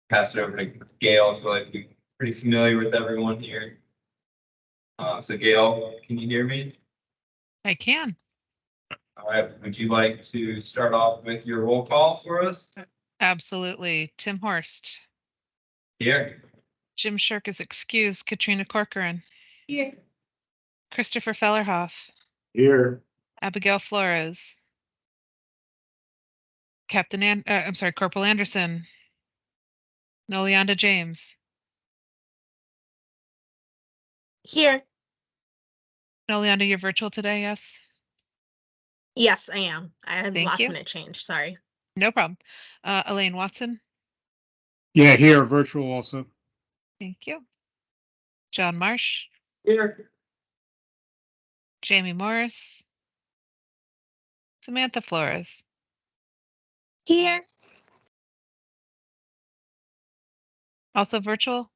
pass it over to Gail. I feel like we're pretty familiar with everyone here. So Gail, can you hear me? I can. All right. Would you like to start off with your roll call for us? Absolutely. Tim Horst. Here. Jim Shirk is excused. Katrina Corcoran. Here. Christopher Fellerhoff. Here. Abigail Flores. Corporal Anderson. Nolianda James. Here. Nolianda, you're virtual today, yes? Yes, I am. I had Thank last you. minute change. Sorry. No problem. Elaine Watson. Yeah, here, virtual also. Thank you. John Marsh. Here. Jamie Morris. Samantha Flores. Here. Also virtual.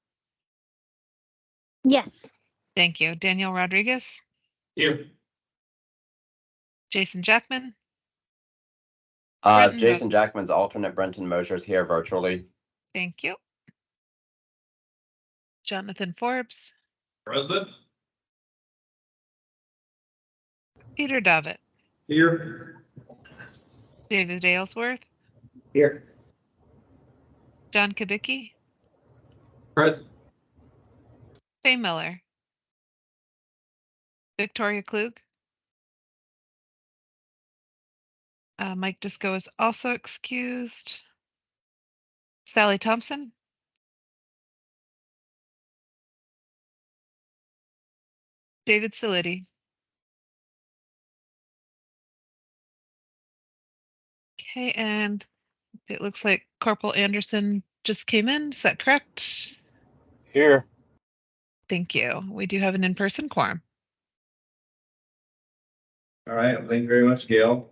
Yes. Thank you. Danielle Rodriguez. Here. Jason Jackman. Brenton Jason Jackman's alternate. Brenton Mosher's here virtually. Thank you. Jonathan Forbes. Present. Peter Davitt. Here. David Aylesworth. Here. John Kubicki. Present. Faye Miller. Victoria Klug. Mike Disco is also excused. Sally Thompson. David Salitti. Okay, and it looks like Corporal Anderson just came in. Is that correct? Here. Thank you. We do have an in-person quorum. All right. Thank you very much, Gail.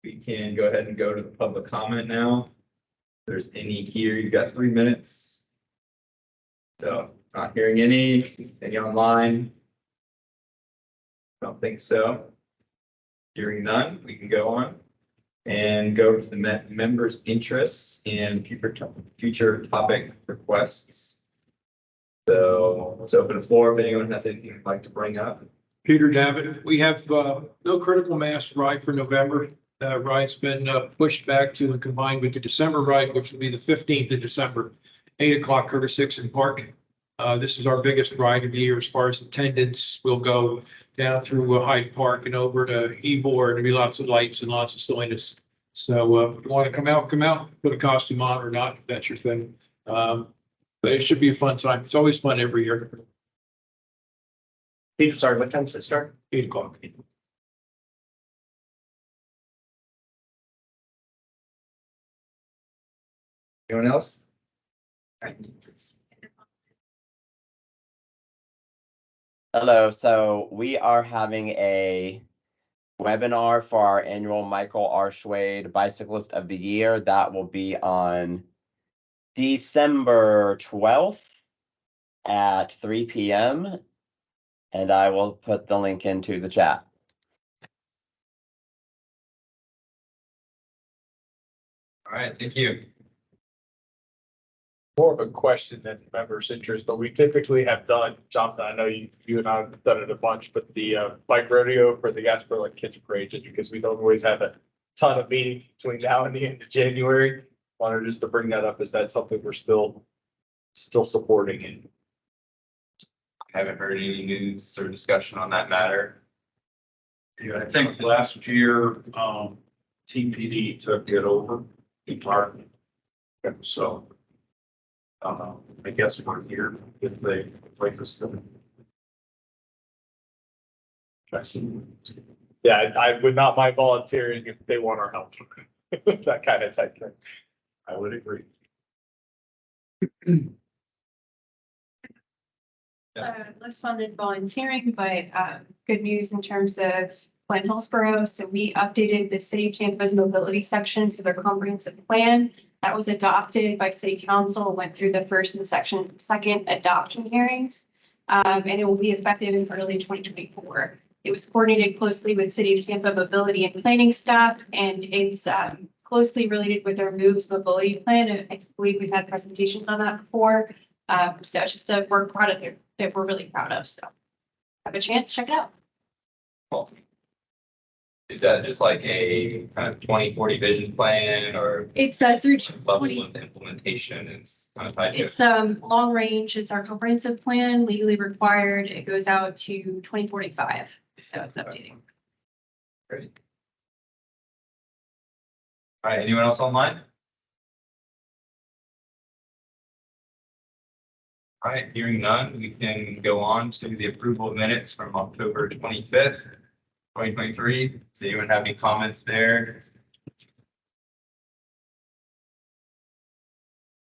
We can go ahead and go to the public comment now. If there's any here, you've got 3 minutes. So not hearing any online. Don't think so. Hearing none, we can go on and go to the members' interests and future topic requests. So let's open the floor if anyone has anything they'd like to bring up. Peter Davitt, we have no critical mass ride for November. Ride's been pushed back to and combined with the December ride, which will be the 15th of December, 8 o'clock, Curtis Dixon Park. This is our biggest ride of the year as far as attendance. We'll go down through Hyde Park and over to Ybor. There'll be lots of lights and lots of silliness. So if you want to come out, put a costume on or not, that's your thing. But it should be a fun time. It's always fun every year. Peter, sorry, what time does it start? 8 o'clock. Anyone else? Hello. So we are having a webinar for our annual Michael R. Schwade Bicyclist of the Year. That will be on December 12th at 3 p.m. And I will put the link into the chat. All right, thank you. More of a question than members' interest, but we typically have done, Jonathan, I know you and I have done it a bunch, but the bike rodeo for the Gasper Kids Parade, just because we don't always have a ton of meetings between now and the end of January. Wanted just to bring that up. Is that something we're still supporting? And I haven't heard any news or discussion on that matter. Yeah, I think last year, TPD took it over in part. So, I guess we're here if they like us to. yeah, I would not mind volunteering if they want our help. That kind of type thing. I would agree. Less funded volunteering, but good news in terms of Glen Hillsborough. So we updated the City of Tampa's mobility section for their comprehensive plan. That was adopted by City Council, went through the first and second adoption hearings, and it will be effective in early 2024. It was coordinated closely with City of Tampa mobility and planning staff, and it's closely related with our moves mobility plan. And I believe we've had presentations on that before. So it's just a work product that we're really proud of. So have a chance, check it out. Cool. Is that just like a kind of 2040 vision plan or It's through level 20 of implementation? It's kind of tied to. It's long range. It's our comprehensive plan, legally required. It goes out to 2045. So it's updating. Great. All right, anyone else online? All right, hearing none, we can go on to the approval of minutes from October 25th, 2023. Does anyone have any comments there?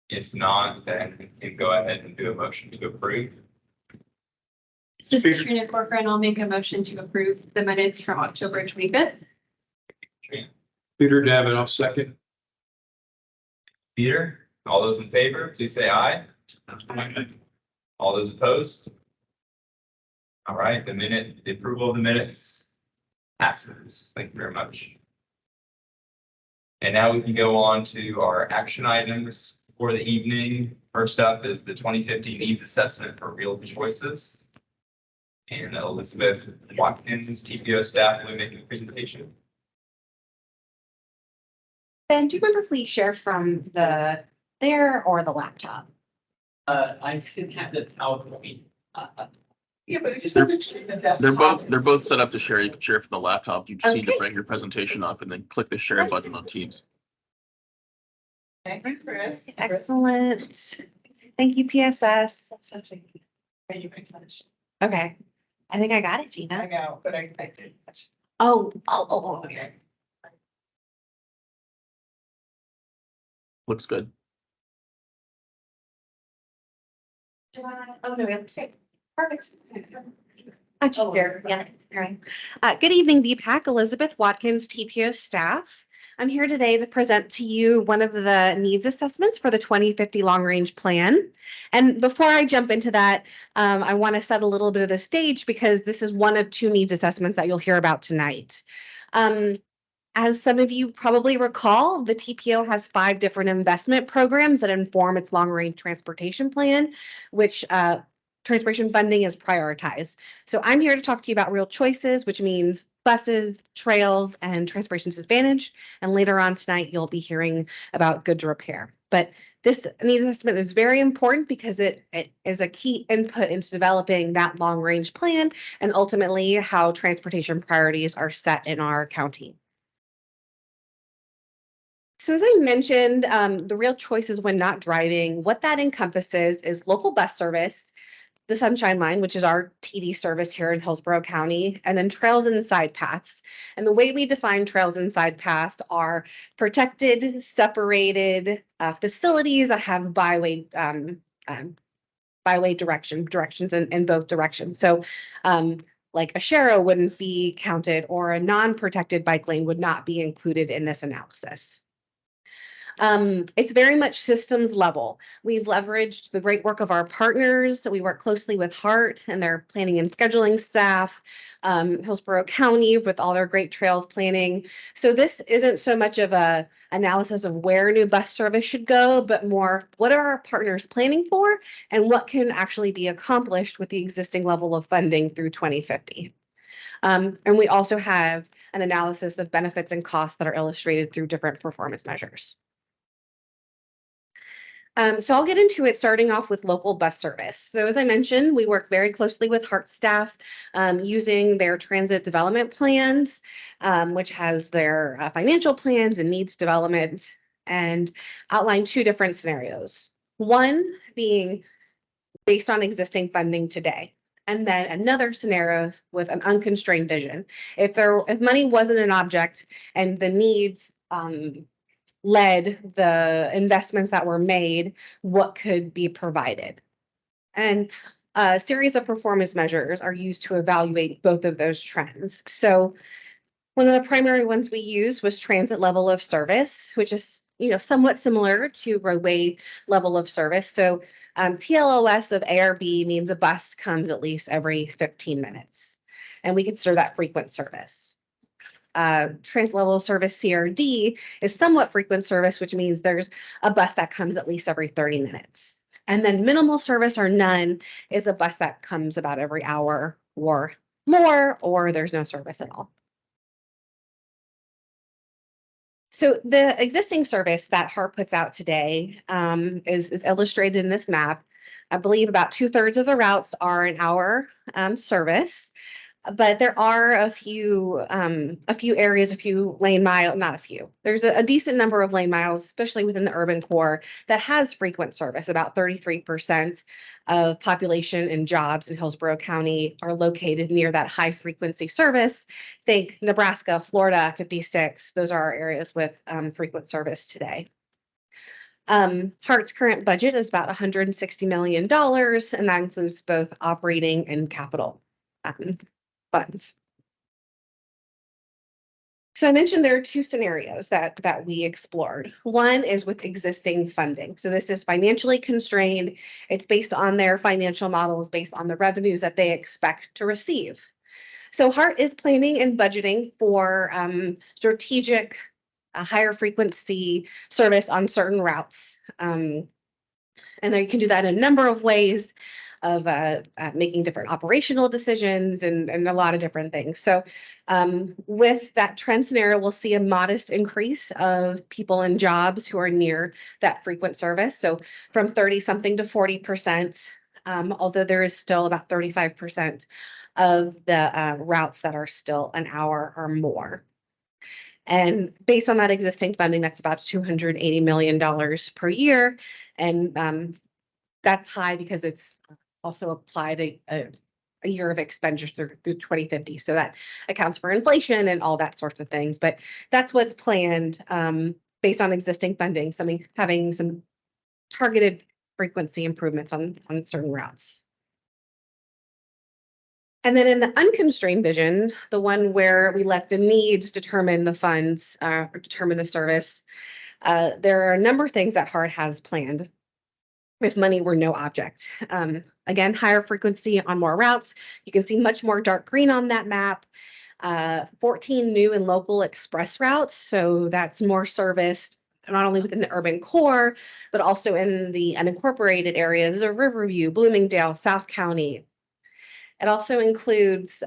If not, then we can go ahead and do a motion to approve. This is Katrina Corcoran. I'll make a motion to approve the minutes from October 25th. Peter Davitt, I'll second. Peter, all those in favor, please say aye. All those opposed? All right, the approval of the minutes passes. Thank you very much. And now we can go on to our action items for the evening. First up is the 2050 needs assessment for real choices. And Elizabeth Watkins, TPO staff, will be making a presentation. Ben, do you remember if we share from there or the laptop? I can have the PowerPoint. Yeah, but just They're both set up to share. You can share from the laptop. You just need to Okay. bring your presentation up and then click the share button on Teams. Excellent. Thank you, PSS. Okay. I think I got it, Gina. I know, but I did. Okay. Looks good. Oh, no, we have to say, perfect. Here, yeah, all right. Good evening, VPAC, Elizabeth Watkins, TPO staff. I'm here today to present to you one of the needs assessments for the 2050 long range plan. And before I jump into that, I want to set a little bit of the stage because this is one of two needs assessments that you'll hear about tonight. As some of you probably recall, the TPO has 5 different investment programs that inform its long-range transportation plan, which transportation funding is prioritized. So I'm here to talk to you about real choices, which means buses, trails, and transportation disadvantage. And later on tonight, you'll be hearing about goods repair. But this needs assessment is very important because it is a key input into developing that long-range plan and ultimately how transportation priorities are set in our county. So as I mentioned, the real choices when not driving, what that encompasses is local bus service, the Sunshine Line, which is our TD service here in Hillsborough County, and then trails and side paths. And the way we define trails and side paths are protected, separated facilities that have byway directions in both directions. So like a Shero wouldn't be counted, or a non-protected bike lane would not be included in this analysis. It's very much systems level. We've leveraged the great work of our partners. So we work closely with HART and their planning and scheduling staff, Hillsborough County with all their great trails planning. So this isn't so much of a analysis of where new bus service should go, but more what are our partners planning for and what can actually be accomplished with the existing level of funding through 2050. And we also have an analysis of benefits and costs that are illustrated through different performance measures. So I'll get into it, starting off with local bus service. So as I mentioned, we work very closely with HART staff using their transit development plans, which has their financial plans and needs development, and outline 2 different scenarios. One being based on existing funding today, and then another scenario with an unconstrained vision. If money wasn't an object and the needs led the investments that were made, what could be provided. And a series of performance measures are used to evaluate both of those trends. So one of the primary ones we used was transit level of service, which is somewhat similar to roadway level of service. So TLOS of A or B means a bus comes at least every 15 minutes. And we consider that frequent service. translevel service CRD is somewhat frequent service, which means there's a bus that comes at least every 30 minutes. And then minimal service or none is a bus that comes about every hour or more, or there's no service at all. So the existing service that HART puts out today is illustrated in this map. I believe about 2/3 of the routes are an hour service, but there are a few areas, a few lane mile, not a few. There's a decent number of lane miles, especially within the urban core, that has frequent service. About 33% of population and jobs in Hillsborough County are located near that high frequency service. Think Nebraska, Florida, 56. Those are our areas with frequent service today. HART's current budget is about $160 million, and that includes both operating and capital funds. So I mentioned there are two scenarios that we explored. One is with existing funding. So this is financially constrained. It's based on their financial models, based on the revenues that they expect to receive. So HART is planning and budgeting for strategic higher frequency service on certain routes. And they can do that in a number of ways of making different operational decisions and a lot of different things. So with that trend scenario, we'll see a modest increase of people and jobs who are near that frequent service. So from 30 something to 40%, although there is still about 35% of the routes that are still an hour or more. And based on that existing funding, that's about $280 million per year. And that's high because it's also applied a year of expenditure through 2050. So that accounts for inflation and all that sorts of things. But that's what's planned based on existing funding, having some targeted frequency improvements on certain routes. And then in the unconstrained vision, the one where we let the needs determine the funds or determine the service, there are a number of things that HART has planned if money were no object. Again, higher frequency on more routes. You can see much more dark green on that map. 14 new and local express routes. So that's more serviced not only within the urban core, but also in the unincorporated areas of Riverview, Bloomingdale, South County. It also includes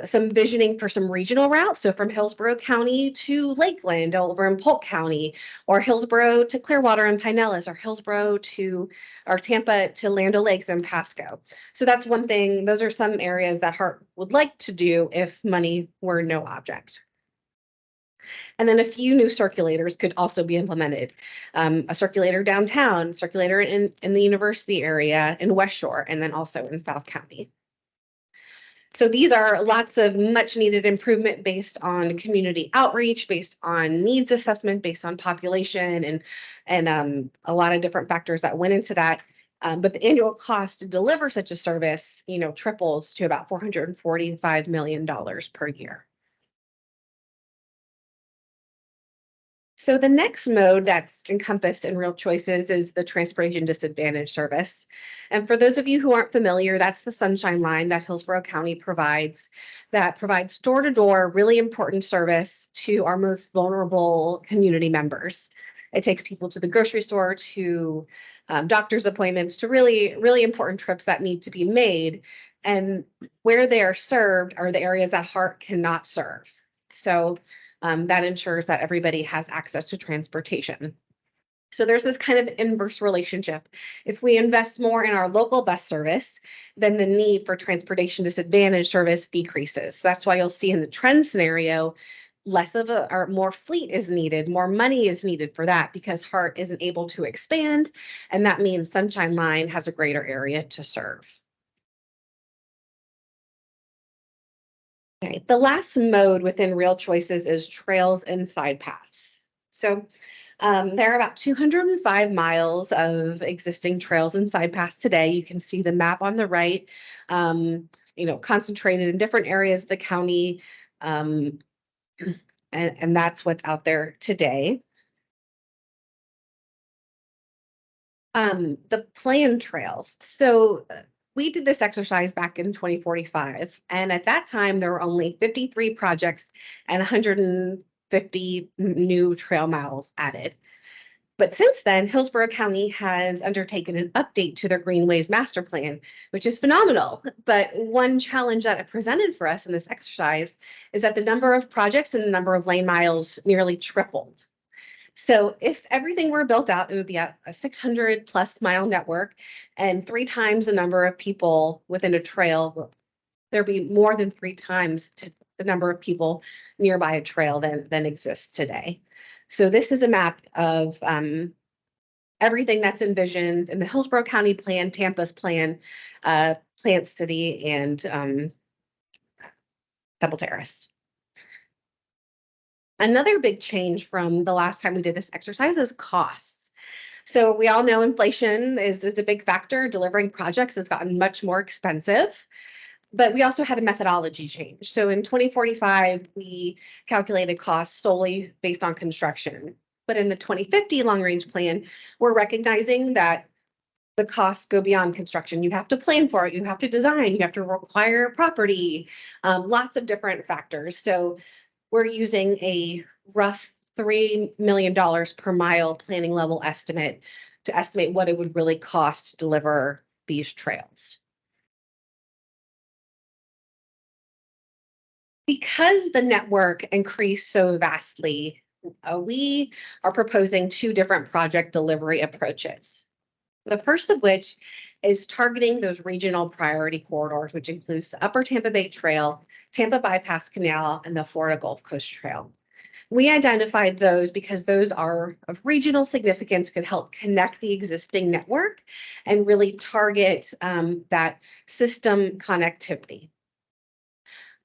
some visioning for some regional routes. So from Hillsborough County to Lakeland over in Polk County, or Hillsborough to Clearwater and Pinellas, or Hillsborough or Tampa to Land O'Lakes and Pasco. So that's one thing. Those are some areas that HART would like to do if money were no object. And then a few new circulators could also be implemented. A circulator downtown, circulator in the university area in West Shore, and then also in South County. So these are lots of much needed improvement based on community outreach, based on needs assessment, based on population and a lot of different factors that went into that. But the annual cost to deliver such a service, triples to about $445 million per year. So the next mode that's encompassed in Real Choices is the transportation disadvantage service. And for those of you who aren't familiar, that's the Sunshine Line that Hillsborough County provides, that provides door-to-door, really important service to our most vulnerable community members. It takes people to the grocery store, to doctor's appointments, to really, really important trips that need to be made. And where they are served are the areas that HART cannot serve. So that ensures that everybody has access to transportation. So there's this kind of inverse relationship. If we invest more in our local bus service, then the need for transportation disadvantage service decreases. So that's why you'll see in the trend scenario, more fleet is needed, more money is needed for that because HART isn't able to expand. And that means Sunshine Line has a greater area to serve. Okay, the last mode within Real Choices is trails and side paths. So there are about 205 miles of existing trails and side paths today. You can see the map on the right, concentrated in different areas of the county. And that's what's out there today. The planned trails. So we did this exercise back in 2045, and at that time, there were only 53 projects and 150 new trail miles added. But since then, Hillsborough County has undertaken an update to their Greenways Master Plan, which is phenomenal. But one challenge that it presented for us in this exercise is that the number of projects and the number of lane miles nearly tripled. So if everything were built out, it would be a 600 plus mile network and 3 times the number of people within a trail. There'd be more than 3 times the number of people nearby a trail than exists today. So this is a map of everything that's envisioned in the Hillsborough County plan, Tampa's plan, Plant City, and Pebble Terrace. Another big change from the last time we did this exercise is costs. So we all know inflation is a big factor. Delivering projects has gotten much more expensive. But we also had a methodology change. So in 2045, we calculated costs solely based on construction. But in the 2050 long range plan, we're recognizing that the costs go beyond construction. You have to plan for it, you have to design, you have to require property, lots of different factors. So we're using a rough $3 million per mile planning level estimate to estimate what it would really cost to deliver these trails. Because the network increased so vastly, we are proposing 2 different project delivery approaches. The first of which is targeting those regional priority corridors, which includes the Upper Tampa Bay Trail, Tampa Bypass Canal, and the Florida Gulf Coast Trail. We identified those because those are of regional significance, could help connect the existing network and really target that system connectivity.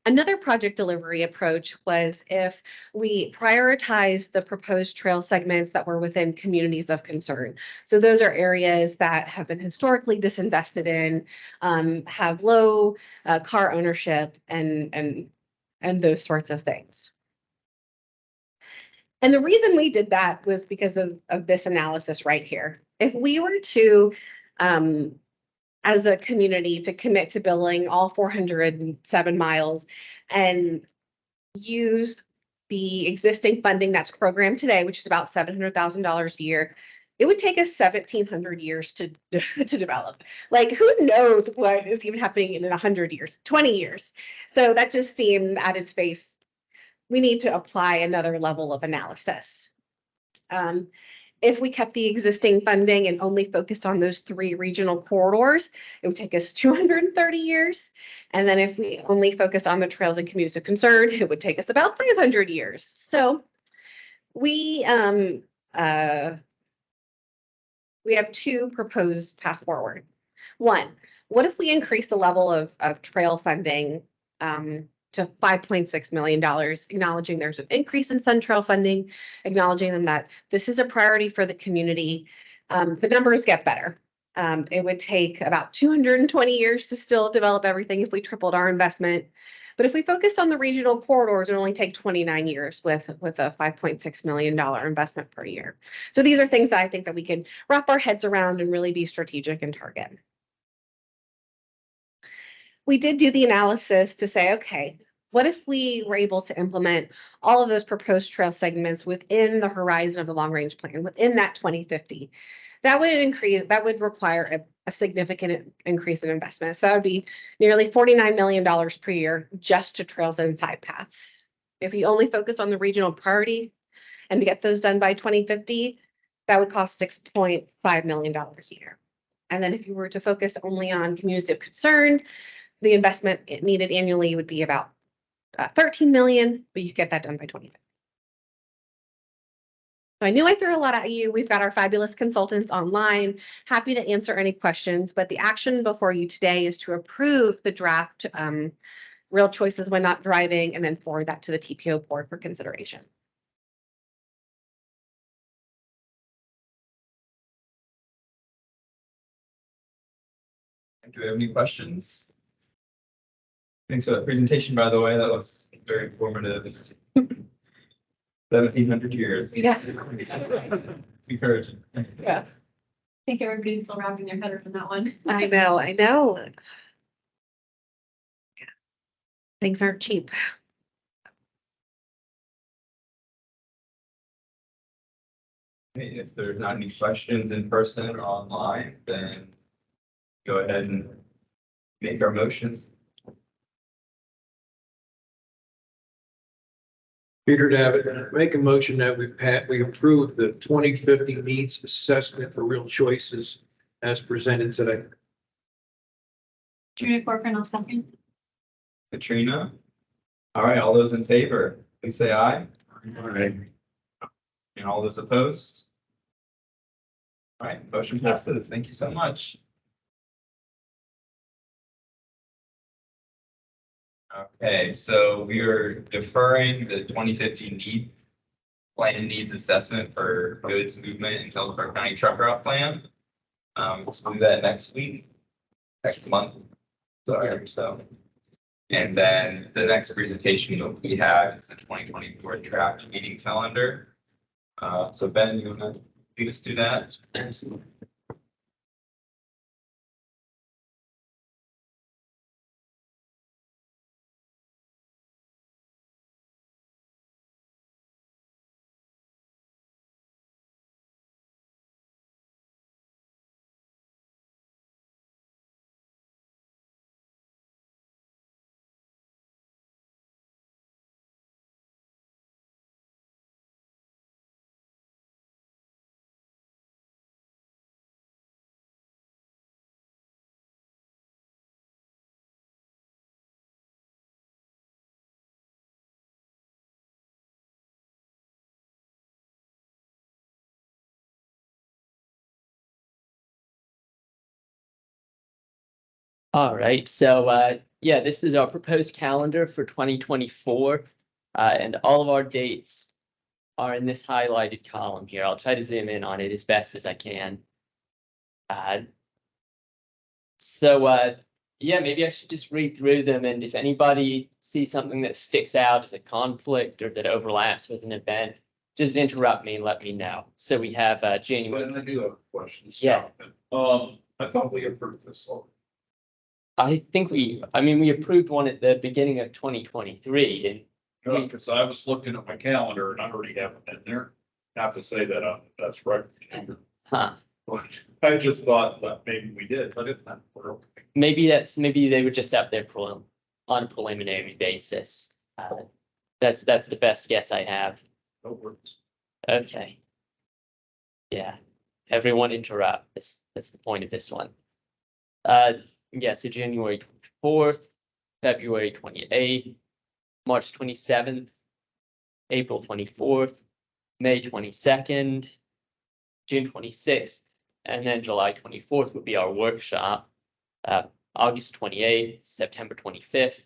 Another project delivery approach was if we prioritize the proposed trail segments that were within communities of concern. So those are areas that have been historically disinvested in, have low car ownership and those sorts of things. And the reason we did that was because of this analysis right here. If we were to as a community to commit to building all 407 miles and use the existing funding that's programmed today, which is about $700,000 a year, it would take us 1,700 years to develop. Like, who knows what is even happening in 100 years, 20 years. So that just seemed at its face, we need to apply another level of analysis. If we kept the existing funding and only focused on those 3 regional corridors, it would take us 230 years. And then if we only focused on the trails and communities of concern, it would take us about 500 years. So we have 2 proposed path forward. One, what if we increase the level of trail funding to $5.6 million, acknowledging there's an increase in Sun Trail funding, acknowledging them that this is a priority for the community. The numbers get better. It would take about 220 years to still develop everything if we tripled our investment. But if we focused on the regional corridors, it would only take 29 years with a $5.6 million investment per year. So these are things that I think that we can wrap our heads around and really be strategic and target. We did do the analysis to say, okay, what if we were able to implement all of those proposed trail segments within the horizon of the long range plan, within that 2050? That would require a significant increase in investment. So that would be nearly $49 million per year just to trails and side paths. If we only focus on the regional priority and to get those done by 2050, that would cost $6.5 million a year. And then if you were to focus only on communities of concern, the investment needed annually would be about 13 million, but you get that done by 2050. So I knew I threw a lot at you. We've got our fabulous consultants online, happy to answer any questions, but the action before you today is to approve the draft real choices when not driving and then forward that to the TPO board for consideration. Do we have any questions? Thanks for that presentation, by the way. That was very informative. 1,700 years. Yeah. Encouraging. Yeah. think everybody's still wrapping their head around that one. I know, I know. Yeah. Things aren't cheap. If there's not any questions in person or online, then go ahead and make our motion. Peter Davitt, make a motion that we approve the 2050 needs assessment for real choices as presented today. Judy Corcoran, I'll second. Katrina? All right, all those in favor, please say aye. All right. And all those opposed? All right, motion passes. Thank you so much. Okay, so we are deferring the 2050 plan needs assessment for goods movement in Hillsborough County truck route plan. We'll do that next month. Sorry, so. And then the next presentation that we have is the 2024 draft meeting calendar. So Ben, you wanna lead us through that? Absolutely. All right, so yeah, this is our proposed calendar for 2024. And all of our dates are in this highlighted column here. I'll try to zoom in on it as best as I can. Yeah, maybe I should just read through them, and if anybody sees something that sticks out as a conflict or that overlaps with an event, just interrupt me and let me know. So we have January. I do have questions. Yeah. I thought we approved this all. I think we approved one at the beginning of 2023, and Because I was looking at my calendar and I already have it in there. Not to say that that's right. But I just thought that maybe we did, but if not, we're okay. maybe they were just up there on a preliminary basis. That's the best guess I have. No worries. Okay. Yeah, everyone interrupt. That's the point of this one. Yeah, so January 24th, February 28th, March 27th, April 24th, May 22nd, June 26th, and then July 24th would be our workshop. August 28th, September 25th,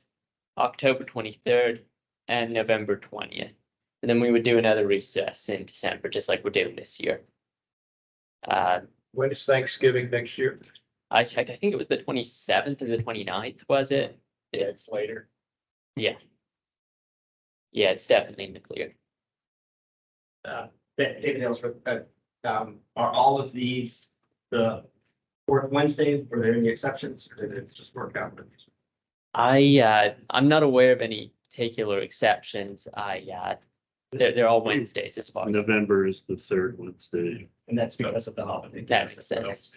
October 23rd, and November 20th. And then we would do another recess in December, just like we're doing this year. When is Thanksgiving next year? I checked, I think it was the 27th or the 29th, was it? Yeah, it's later. Yeah. Yeah, it's definitely in the clear. David Aylesworth, are all of these the fourth Wednesday? Were there any exceptions? Or did it just work out? I'm not aware of any particular exceptions. They're all Wednesdays as far as. November is the third Wednesday. And that's because of the holiday. That makes sense.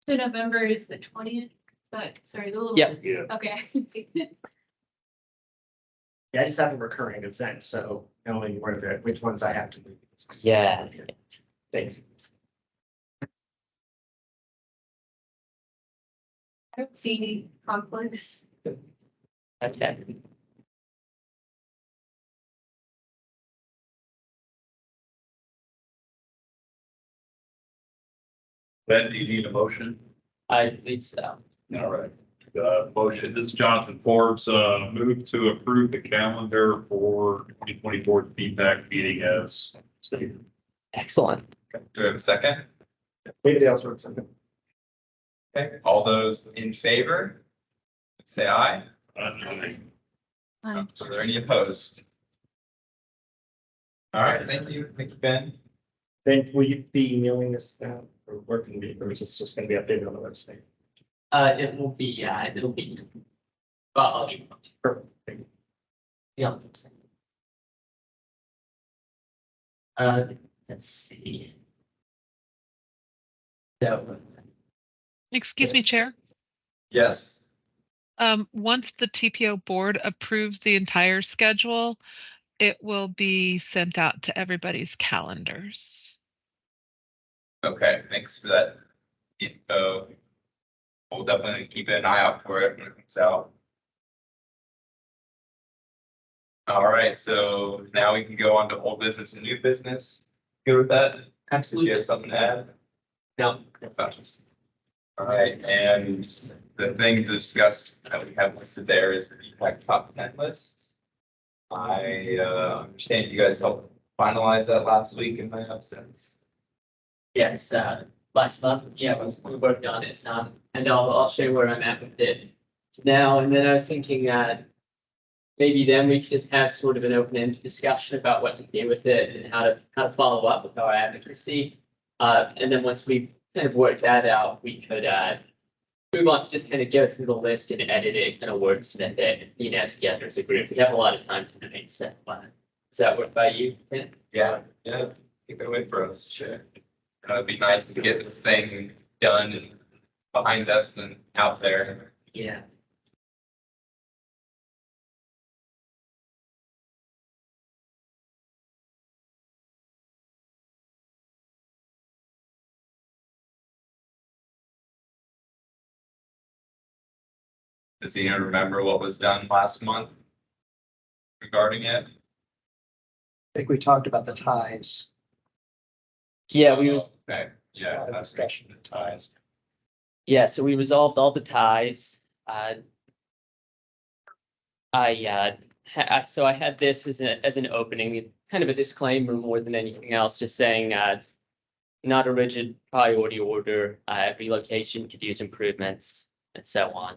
So November is the 20th, but sorry, the little. Yep. Yeah. Okay, I can see it. Yeah, I just have a recurring event, so knowing which ones I have to do. Yeah. Thanks. I don't see any conflicts. Okay. Ben, do you need a motion? I believe so. All right. Motion, this is Jonathan Forbes, move to approve the calendar for 2024 feedback meeting as stated. Excellent. Do we have a second? David Aylesworth, second. Okay, all those in favor? Say aye. Aye. Are there any opposed? All right, thank you, Ben. Then will you be emailing this out or working, or is this just gonna be updated on the website? It will be, it'll be. Well, I'll be. Perfect. Yeah. Let's see. So, Excuse me, Chair. Yes. Once the TPO board approves the entire schedule, it will be sent out to everybody's calendars. Okay, thanks for that info. We'll definitely keep an eye out for it when it comes out. All right, so now we can go on to old business and new business. Good with that? Do absolutely. you have something to add? No. All right, and the thing to discuss that we have listed there is the VPAC top 10 list. I understand you guys helped finalize that last week in my absence. Yes, last month, yeah, we worked on it, and I'll show you where I'm at with it now, and then I was thinking, maybe then we could just have sort of an open-ended discussion about what to do with it and how to follow up with our advocacy. And then once we kind of work that out, we could, move on to just kind of go through the list and edit it, kind of wordsmith it, together as a group. We have a lot of time to make stuff fun. Does that work by you? Yeah, keep it away for us, sure. It'd be nice to get this thing done and behind us and out there. Yeah. Does anyone remember what was done last month regarding it? I think we talked about the ties. Yeah, we was, Okay, yeah. that's Discussion of ties. yeah, so we resolved all the ties. So I had this as an opening, kind of a disclaimer more than anything else, just saying, not a rigid priority order, every location could use improvements and so on.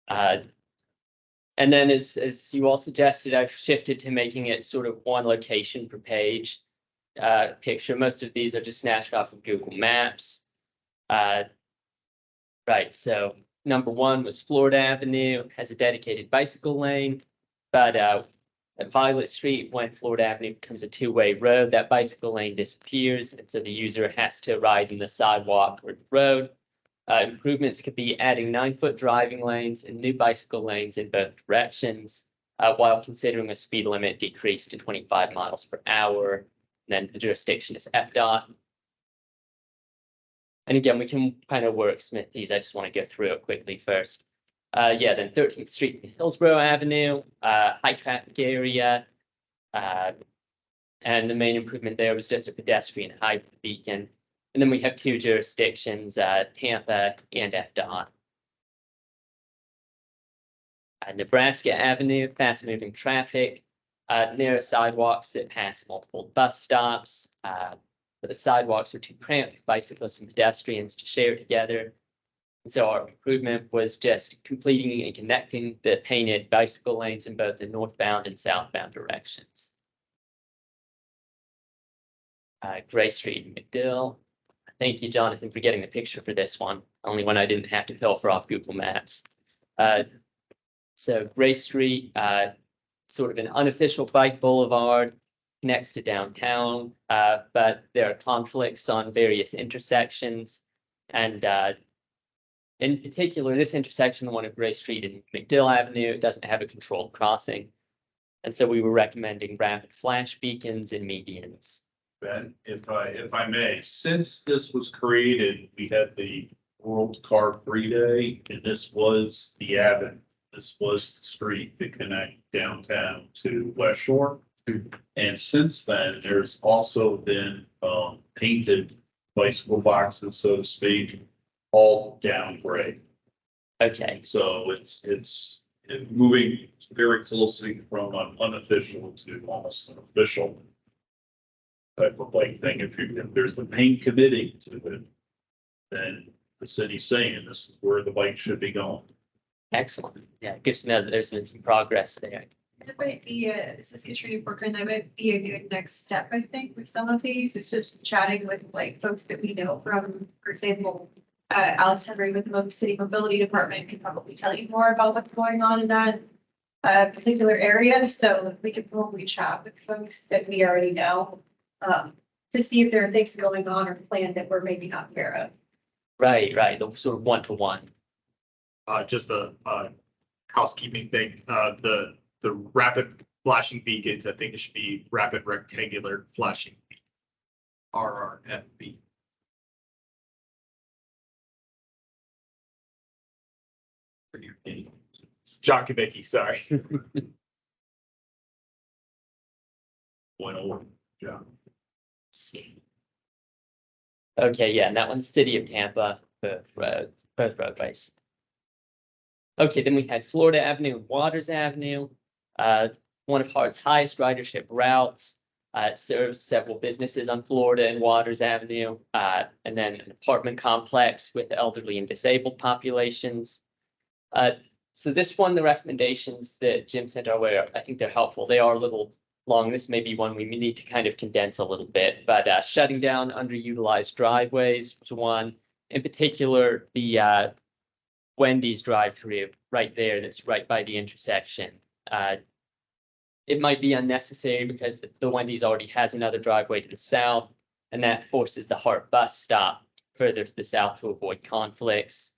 And then as you all suggested, I've shifted to making it sort of one location per page picture. Most of these are just snatched off of Google Maps. Right, so number 1 was Florida Avenue, has a dedicated bicycle lane, but at Violet Street, when Florida Avenue becomes a 2-way road, that bicycle lane disappears, and so the user has to ride in the sidewalk or the road. Improvements could be adding 9-foot driving lanes and new bicycle lanes in both directions, while considering a speed limit decreased to 25 miles per hour. And then the jurisdiction is FDOT. And again, we can kind of wordsmith these. I just want to go through it quickly first. Yeah, then 13th Street and Hillsborough Avenue, high traffic area. And the main improvement there was just a pedestrian height beacon. And then we have 2 jurisdictions, Tampa and FDOT. Nebraska Avenue, fast moving traffic, narrow sidewalks that pass multiple bus stops. But the sidewalks are too cramped for bicyclists and pedestrians to share together. And so our improvement was just completing and connecting the painted bicycle lanes in both the northbound and southbound directions. Gray Street and McDill. Thank you, Jonathan, for getting the picture for this one. Only one I didn't have to pilfer off Google Maps. So Gray Street, sort of an unofficial bike boulevard, connects to downtown, but there are conflicts on various intersections. And in particular, this intersection, the one at Gray Street and McDill Avenue, doesn't have a controlled crossing. And so we were recommending rapid flash beacons and medians. Ben, if I may, since this was created, we had the World Car Free Day, and this was the avenue. This was the street that connect downtown to West Shore. And since then, there's also been painted bicycle boxes, so to speak, all down grade. Okay. So it's moving very closely from an unofficial to almost an official type of bike thing. If there's the paint committing to it, then the city's saying this is where the bike should be going. Excellent. Yeah, good to know that there's been some progress there. That might be this is Katrina Brooklyn, that might be a good next step, I think, with some of these. It's just chatting with like folks that we know from, for example, Alex Henry with the City Mobility Department can probably tell you more about what's going on in that particular area. So we could probably chat with folks that we already know to see if there are things going on or planned that we're maybe not aware of. Right, the sort of one-to-one. Just a housekeeping thing, the rapid flashing beacons, I think it should be rapid rectangular flashing. RRFB. John Kubicki, sorry. One over, John. Okay, yeah, and that one's City of Tampa, both roadways. Okay, then we had Florida Avenue and Waters Avenue, one of Hart's highest ridership routes. It serves several businesses on Florida and Waters Avenue, and then an apartment complex with elderly and disabled populations. So this one, the recommendations that Jim sent our way, I think they're helpful. They are a little long. This may be one we need to kind of condense a little bit, but shutting down underutilized driveways was one. In particular, the Wendy's drive-through right there, that's right by the intersection. It might be unnecessary because the Wendy's already has another driveway to the south, and that forces the Hart bus stop further to the south to avoid conflicts.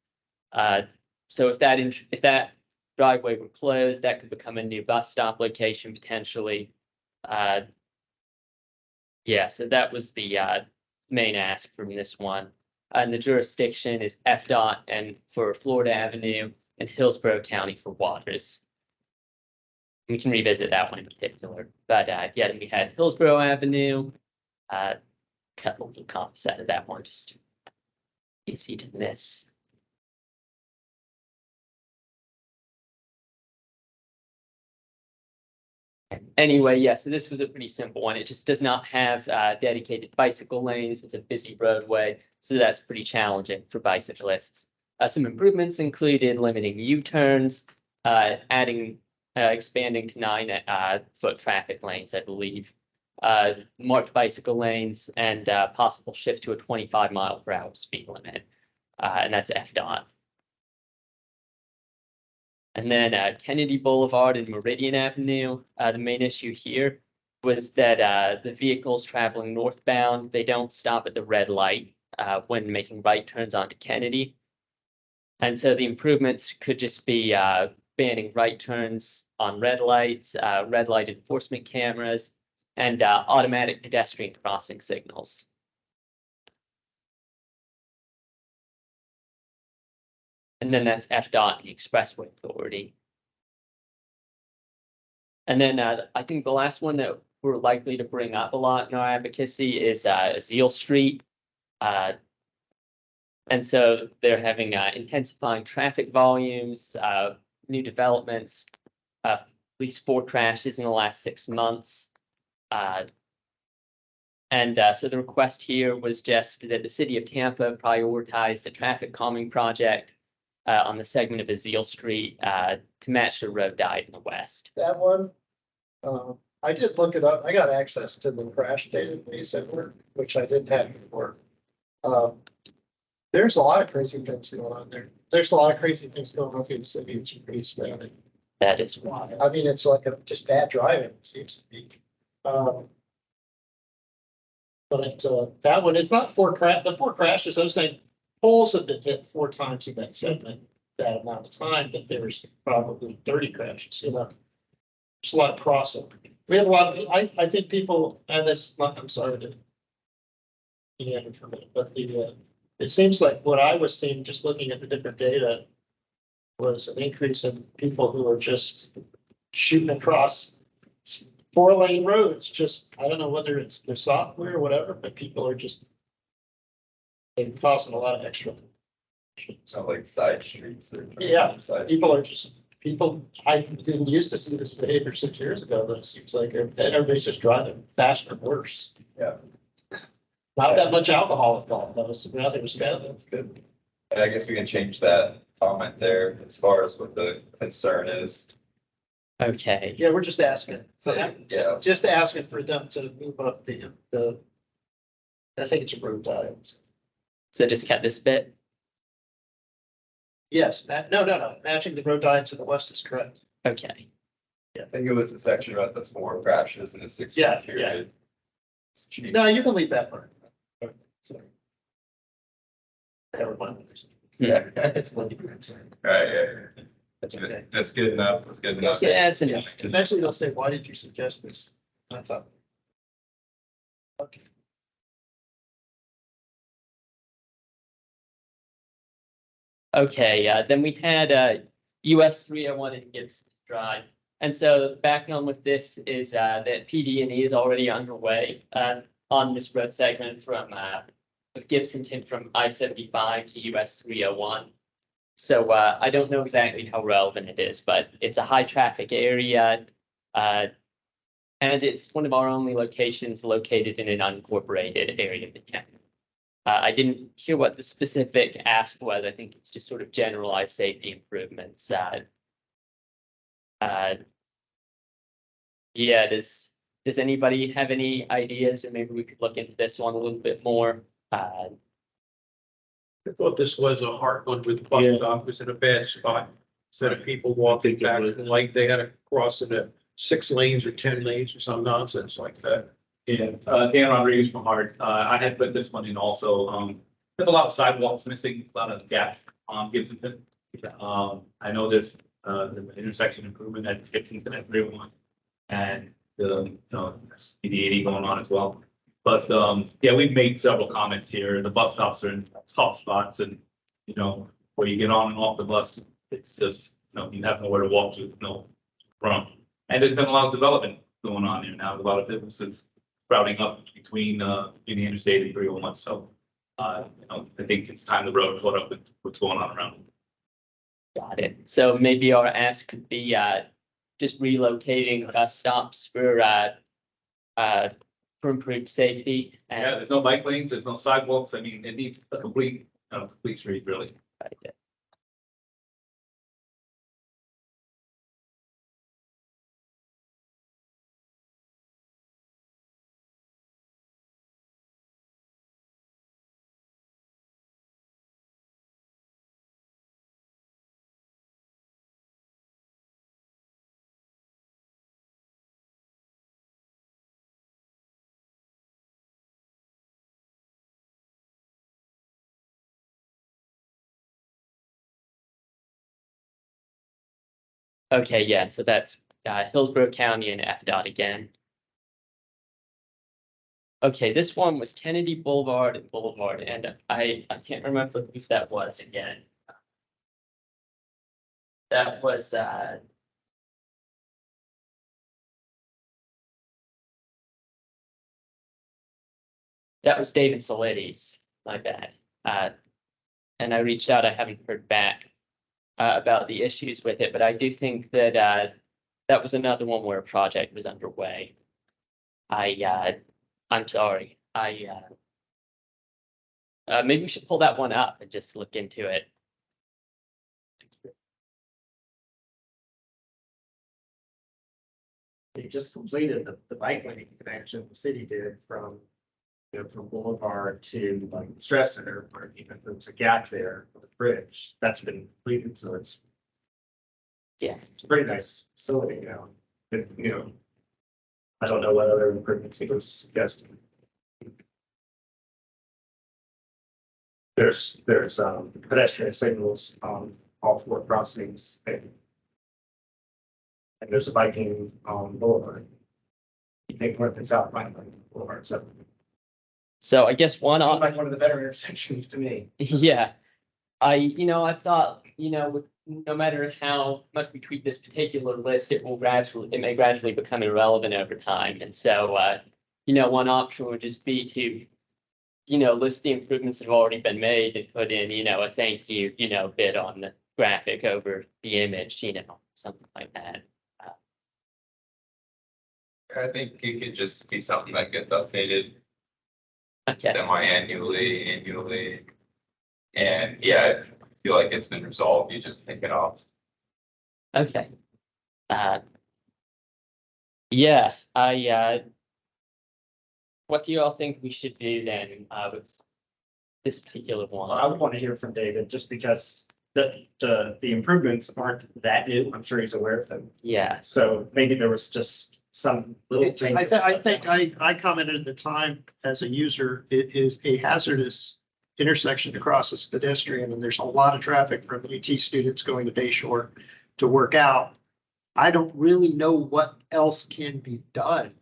So if that driveway were closed, that could become a new bus stop location potentially. Yeah, so that was the main ask from this one. And the jurisdiction is FDOT and for Florida Avenue and Hillsborough County for Waters. We can revisit that one in particular. But yeah, then we had Hillsborough Avenue. Cut a little comps out of that one, just easy to miss. Anyway, yeah, so this was a pretty simple one. It just does not have dedicated bicycle lanes. It's a busy roadway, so that's pretty challenging for bicyclists. Some improvements included limiting U-turns, expanding to 9-foot traffic lanes, I believe, marked bicycle lanes, and possible shift to a 25-mile-per-hour speed limit, and that's FDOT. And then Kennedy Boulevard and Meridian Avenue, the main issue here was that the vehicles traveling northbound, they don't stop at the red light when making right turns onto Kennedy. And so the improvements could just be banning right turns on red lights, red light enforcement cameras, and automatic pedestrian crossing signals. And then that's FDOT, the Expressway Authority. And then I think the last one that we're likely to bring up a lot in our advocacy is Zeal Street. And so they're having intensifying traffic volumes, new developments, at least 4 crashes in the last 6 months. And so the request here was just that the city of Tampa prioritize the traffic calming project on the segment of Zeal Street to match the road diet in the west. That one, I did look it up. I got access to the crash database at work, which I didn't have before. There's a lot of crazy things going on there. There's a lot of crazy things going on through the city. It's pretty static. That is wild. I mean, it's like just bad driving, it seems to be. But that one, it's not the 4 crashes. I was saying poles have been hit 4 times in that segment, that amount of time, but there's probably 30 crashes, you know. There's a lot of crossover. We have a lot of, I think people, and this, I'm sorry to. But it seems like what I was seeing, just looking at the different data, was an increase in people who are just shooting across 4-lane roads. Just, I don't know whether it's their software or whatever, but people are just they're causing a lot of extra. So like side streets or. Yeah, people are just I didn't used to see this behavior 6 years ago, but it seems like everybody's just driving faster and worse. Yeah. Not that much alcohol involved, though, so nothing was bad. That's good. And I guess we can change that comment there as far as what the concern is. Okay, Yeah, we're just asking. So, yeah. Just asking for them to move up the. I think it's a road diet. so just cut this bit. Yes, no, matching the road diet to the west is correct. Okay, I think it was the section about the 4 crashes in the 6 Yeah, month period. No, you can leave that part. Okay, sorry. Never mind. Yeah. It's one degree, I'm sorry. Right, yeah. That's okay. That's good enough. That's good enough. yeah, it's an interesting. Eventually they'll say, why did you suggest this? I thought. Okay. Okay, then we had US 301 in Gibson Drive. And so the background with this is that PD&E is already underway on this road segment from with Gibsonton from I-75 to US 301. So I don't know exactly how relevant it is, but it's a high traffic area. And it's one of our only locations located in an unincorporated area of the county. I didn't hear what the specific ask was. I think it's just sort of generalized safety improvements. Yeah, does anybody have any ideas, or maybe we could look into this one a little bit more? I thought this was a hard one with the bus stop was in a bad spot. Instead of people walking back to the light, they had to cross into 6 lanes or 10 lanes or some nonsense like that. Yeah, Dan Rodriguez from Hart. I had put this one in also. There's a lot of sidewalks missing, a lot of gaps on Gibsonton. I know there's the intersection improvement at Gibsonton at 301 and the 80 going on as well. But yeah, we've made several comments here. The bus stops are in tough spots, and where you get on and off the bus, it's just you have nowhere to walk to, from. And there's been a lot of development going on here now. A lot of businesses sprouting up between the interstate and 301. So I think it's time the road caught up with what's going on around. Got it. So maybe our ask could be just relocating bus stops for improved safety. And Yeah, there's no bike lanes, there's no sidewalks. I mean, it needs a complete street, really. Okay, yeah, so that's Hillsborough County and FDOT again. Okay, this one was Kennedy Boulevard and Boulevard, and I can't remember whose that was again. That was David Solidis, my bad. And I reached out, I haven't heard back about the issues with it, but I do think that that was another one where a project was underway. I'm sorry. Maybe we should pull that one up and just look into it. They just completed the bike lane connection the city did from Boulevard to like the stress center, where even there was a gap there for the bridge. That's been completed, so it's Yeah. a pretty nice facility now. But, I don't know what other improvements he was suggesting. There's pedestrian signals on all 4 crossings. And there's a biking boulevard. They put this out by Boulevard, So I guess one sounds off. like one of the better intersections to me. Yeah, I thought, no matter how much we tweak this particular list, it may gradually become irrelevant over time. And so, one option would just be to, list the improvements that have already been made and put in, a thank you, bit on the graphic over the image, something like that. I think it could just be something that gets updated Okay. annually. And yeah, I feel like it's been resolved. You just take it off. Okay. Yeah, what do you all think we should do then, with this particular I one? would want to hear from David, just because the improvements aren't that new. I'm sure he's aware of them. Yeah, So maybe there was just some little It's, thing. I think I commented at the time as a user, it is a hazardous intersection to cross as pedestrian, and there's a lot of traffic from UT students going to Bay Shore to work out. I don't really know what else can be done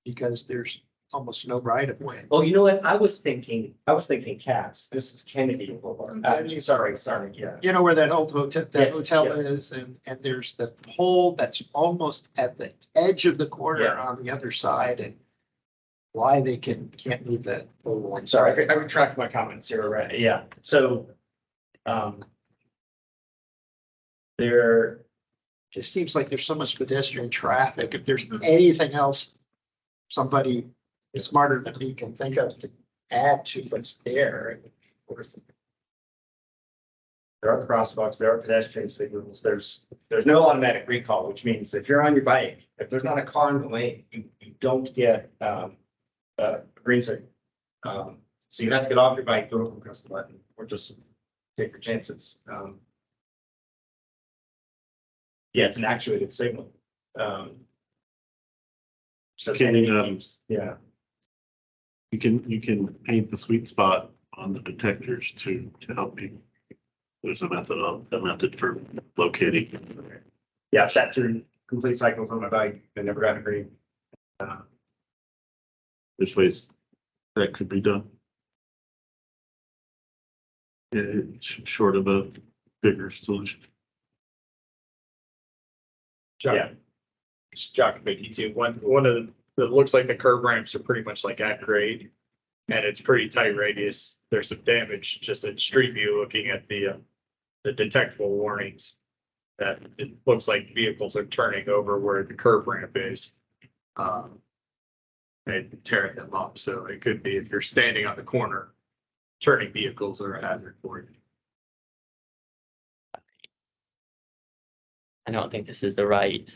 because there's almost no right of way. Oh, you know what? I was thinking Cass. This is Kennedy Boulevard. Sorry, yeah. You know where that old hotel, Yeah, that hotel yeah. is, and there's the pole that's almost at the edge of the corner Yeah. on the other side, and why they can't move that pole. I'm sorry, I retract my comments here, right? Yeah, so, there, Just seems like there's so much pedestrian traffic. If there's anything else somebody smarter than me can think of to add to what's there, it would be worth it. there are crosswalks, there are pedestrian signals, there's no automatic recall, which means if you're on your bike, if there's not a car in the lane, you don't get, green signal. So you have to get off your bike, go over and press the button, or just take your chances. Yeah, it's an actuated signal. So Can, yeah, you can paint the sweet spot on the detectors to help you. There's a method for locating. yeah, I've sat through complete cycles on my bike and never got a green. There's ways that could be done. Short of a bigger solution. Yeah. It's Jock Mickey too. One of the, it looks like the curb ramps are pretty much like at grade. And it's pretty tight radius. There's some damage just in street view looking at the detectable warnings. That it looks like vehicles are turning over where the curb ramp is. And tearing them up. So it could be if you're standing on the corner, turning vehicles are a hazard for you. I don't think this is the right.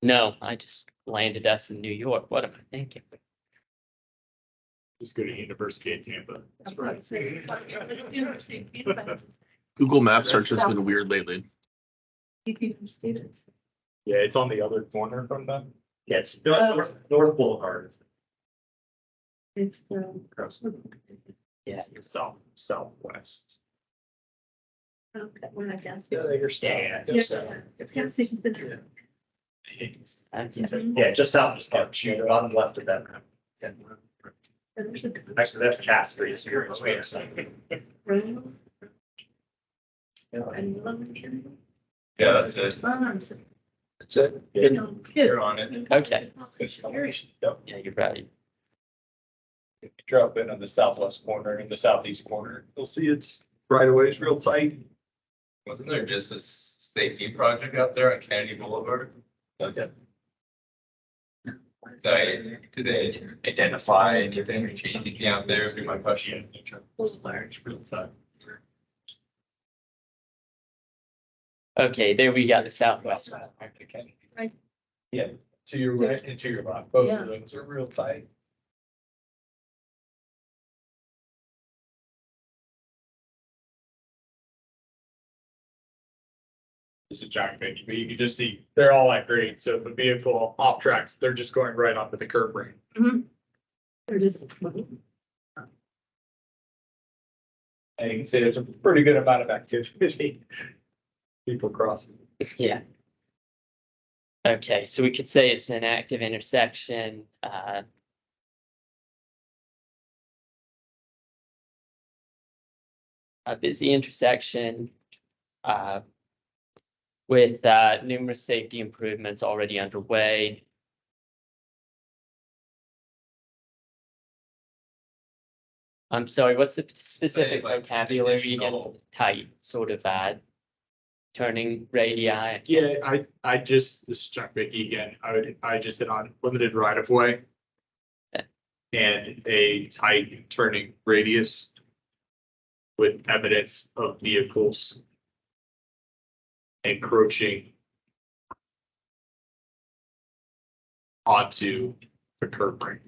No, I just landed us in New York. What am I thinking? Just go to University of Tampa. Google Maps search has been weird lately. Students. Yeah, it's on the other corner from them. Yeah, it's North Boulevard. It's Yeah, Southwest. okay, when I guess. Yeah, they Yeah. It's gas station's been there. Yeah, just south of Stark, shoot, bottom left of that map. Actually, that's Cass Street. So you're in Swedish. Yeah, that's it. That's it. You're on it. okay, Yep. yeah, you're right. If you drop in on the southwest corner and the southeast corner, you'll see it's right away is real tight. Wasn't there just a safety project out there on Kennedy Boulevard? Okay. Did they identify anything or change anything out there? Is my question. Large, real time. Okay, there we got the southwest one. Right. Yeah, to your right and to your left, both of those are real tight. This is giant baby, but you can just see, they're all at grade, so if a vehicle off tracks, they're just going right onto the curb ramp. They're just. And you can see there's a pretty good amount of activity. People crossing. Yeah. Okay, so we could say it's an active intersection, a busy intersection, with, numerous safety improvements already underway. I'm sorry, what's the specific like vocabulary additional- and tight sort of, turning radii? Yeah, I just, this is Chuck Vicky again, I just hit on limited right of way. And a tight turning radius. With evidence of vehicles. Encroaching. onto the curb ring.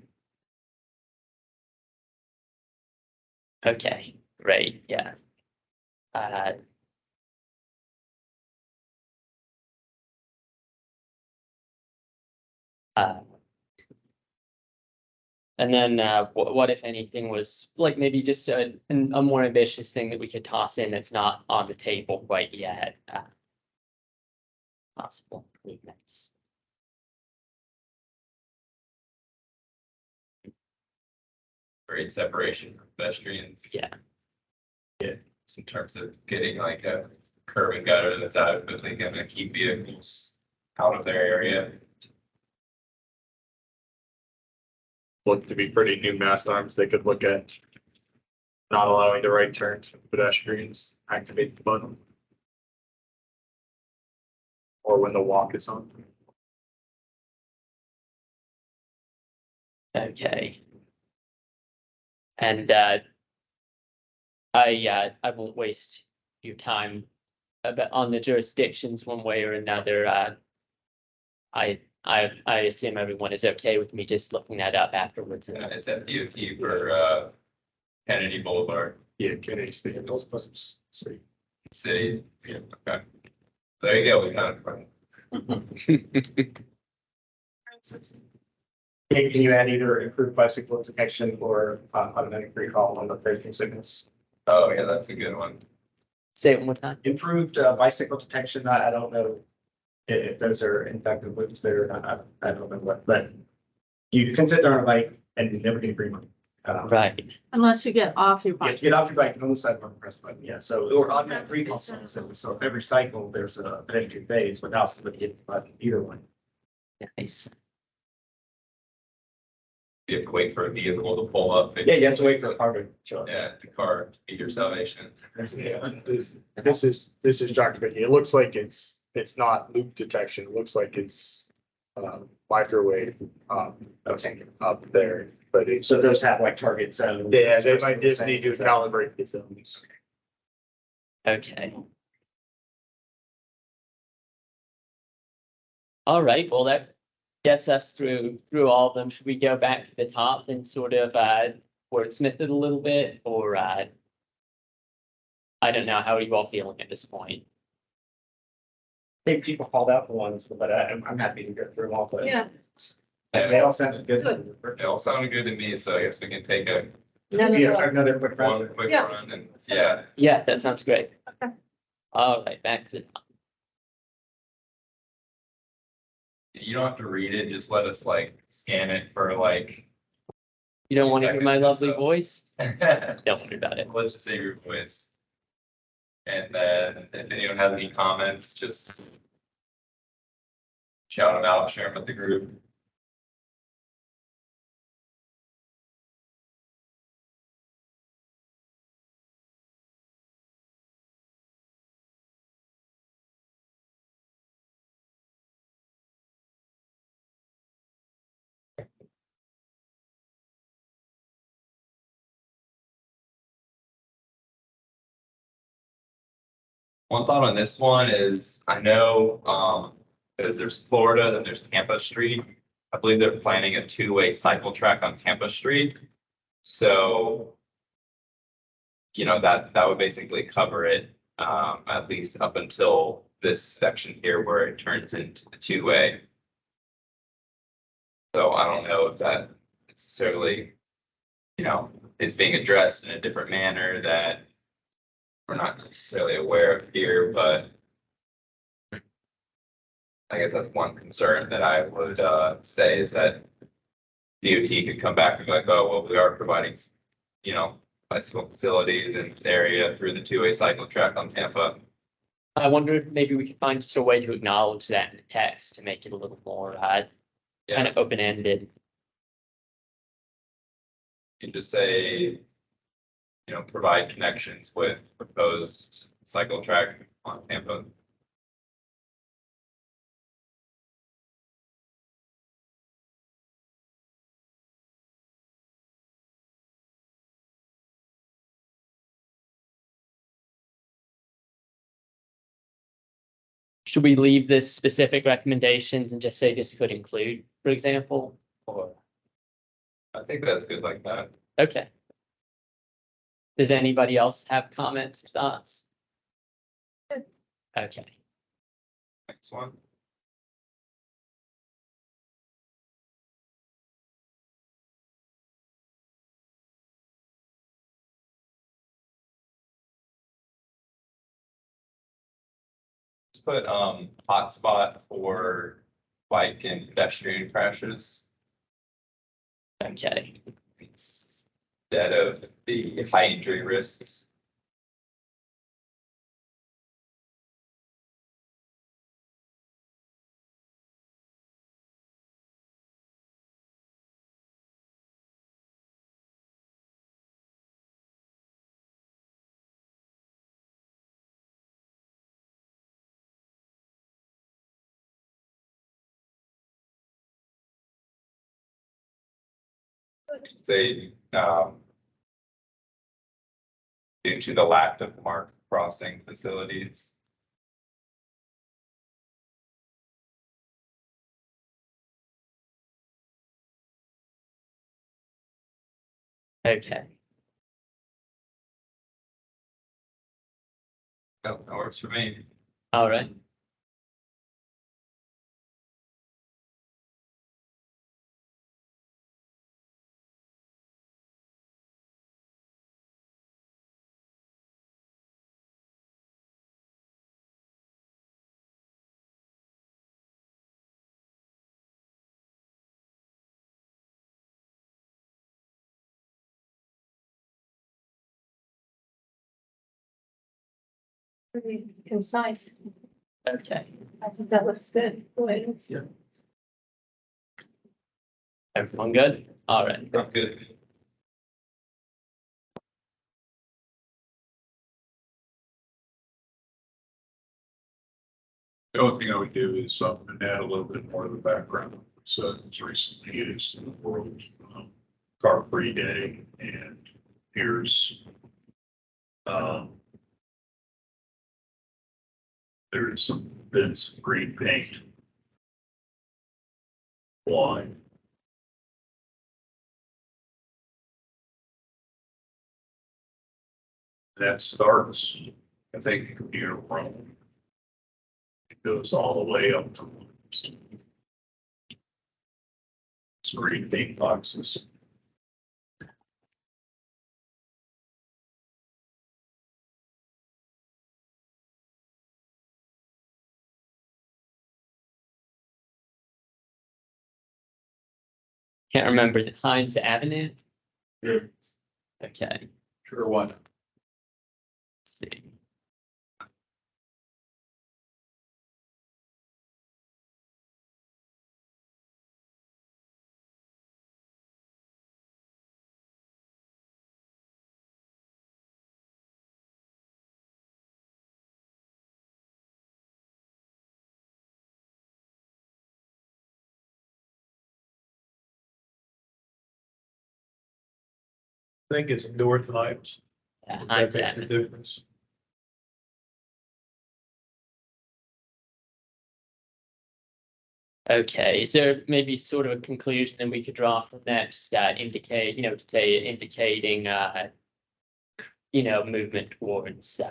Okay, great, yeah. Uh, uh, And then what if anything was like maybe just a more ambitious thing that we could toss in that's not on the table quite yet? Possible improvements. Great separation for pedestrians. Yeah. Just in terms of getting like a curb and gutter that's adequately gonna keep vehicles out of their area. Look to be pretty new mast arms. They could look at not allowing the right turns for pedestrians, activate the button. Or when the walk is on. Okay. And I won't waste your time about on the jurisdictions one way or another. I assume everyone is okay with me just looking that up afterwards. It's at DOT for Kennedy Boulevard. Yeah, Kennedy State. City. Yeah, okay. There you go, we kind of. Can you add either improved bicycle detection or automatic recall on the pedestrian signals? Oh, yeah, that's a good one. Say it one more time. Improved bicycle detection, I don't know if those are in fact included there or not, I don't know what, but you can sit there on a bike and never get free money. Right. Unless you get off your You have bike. to get off your bike and on the sidewalk and press the button, yeah, so, or automatic recall systems, so if every cycle, there's a pedestrian phase without somebody hitting the button, either one. Nice. You have to wait for a vehicle to pull up. Yeah, you have to wait for a car to show up. Yeah, the car to be your salvation. Yeah, this is Dr. Vicky. It looks like it's not loop detection. It looks like it's microwave Okay, up there, but it's. so those have like target zones. Yeah, they might just need to calibrate the zones. Okay. All right, well, that gets us through all of them. Should we go back to the top and sort of wordsmith it a little bit, or I don't know, how are you all feeling at this point? I think people called out the ones, but I'm happy to go through them all, but. Yeah. They all sounded good. They all sounded good to me, so I guess we can take a Another quick round. one quick Yeah. run and, yeah. Yeah, that sounds great. Okay. All right, back to the top. You don't have to read it, just let us like scan it for like. You don't want to hear my lovely So- voice? Let's Don't worry about it. just save your voice. And then if anyone has any comments, just shout them out, share them with the group. One thought on this one is, I know, because there's Florida, then there's Tampa Street. I believe they're planning a two-way cycle track on Tampa Street. So, you know, that would basically cover it, at least up until this section here where it turns into the two-way. So I don't know if that necessarily, you know, is being addressed in a different manner that we're not necessarily aware of here, but I guess that's one concern that I would say is that DOT could come back and be like, oh, well, we are providing, you know, bicycle facilities in this area through the two-way cycle track on Tampa. I wonder if maybe we could find just a way to acknowledge that in the text to make it a little more kind of open-ended. And just say, you know, provide connections with proposed cycle track on Tampa. should we leave this specific recommendations and just say this could include, for example, or, I think that's good like that. okay. Does anybody else have comments or thoughts? Okay, Next one. Let's put hotspot for bike and pedestrian crashes okay, instead of the high injury risks. Say, due to the lack of marked crossing facilities. okay. Oh, that works for me. All right. Pretty concise. Okay, I think that looks good. everyone good? All right. I'm good. The only thing I would do is add a little bit more of the background. So it's recently used in the world, car-free day, and here's there's some bits of green paint. Why? That starts, I think, near Rome. It goes all the way up to green paint boxes. Can't remember, is it Hines Avenue? Sure. Okay, Sure, why not? let's see. I think it's North Hines. Yeah, That Hines makes a Avenue. difference. Okay, is there maybe sort of a conclusion that we could draw from that, just indicate, we could say indicating, movement towards,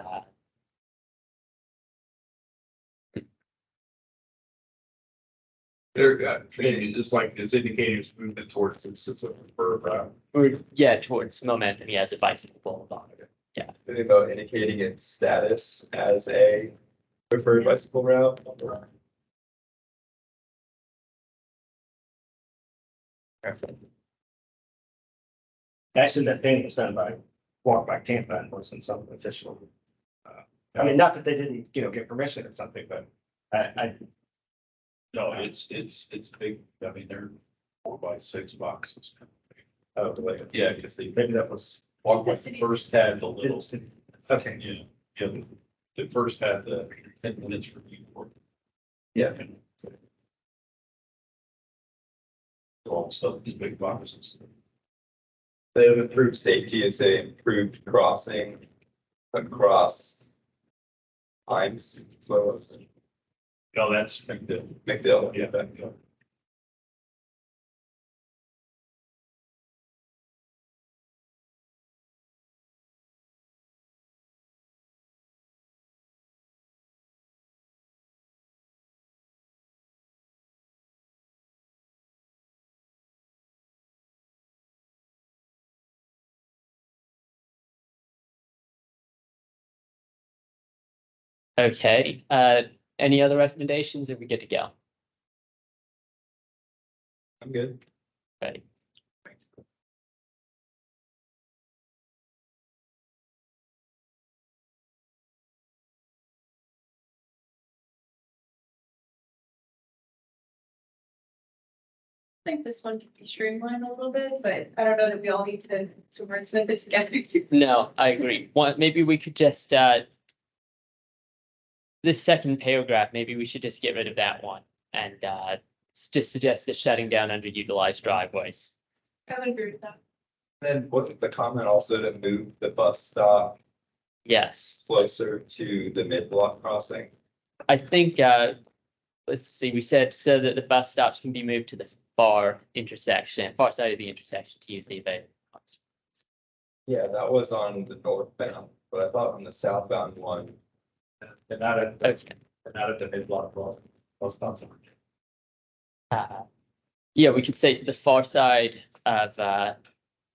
There, it's like, it's indicating it's movement towards instance of or, yeah, towards momentum, yeah, as a bicycle boulevard. Yeah, Think about indicating its status as a preferred bicycle route. Actually, that painting was done by Walk by Tampa and wasn't something official. I mean, not that they didn't, get permission or something, but I No, it's big. I mean, they're 4x6 boxes. oh, like, Yeah, because they maybe that was. walk by the first had the little. Okay. Yeah, yeah, the first had the 10 minutes review. Yeah. All of a sudden, these big boxes. They have improved safety, it's a improved crossing across times. So No, that's. McDill. Yeah. Okay, any other recommendations? Are we good to go? I'm good. Ready? I think this one can be streamlined a little bit, but I don't know that we all need to wordsmith it together. No, I agree. Maybe we could just, this second paragraph, maybe we should just get rid of that one and, just suggest the shutting down underutilized driveways. I would agree with that. And wasn't the comment also to move the bus stop Yes, closer to the mid-block crossing? I think, let's see, we said so that the bus stops can be moved to the far side of the intersection to use the available. Yeah, that was on the northbound, but I thought on the southbound one. And not at, Okay. not at the mid-block crossing. That's not so much. Yeah, we could say to the far side of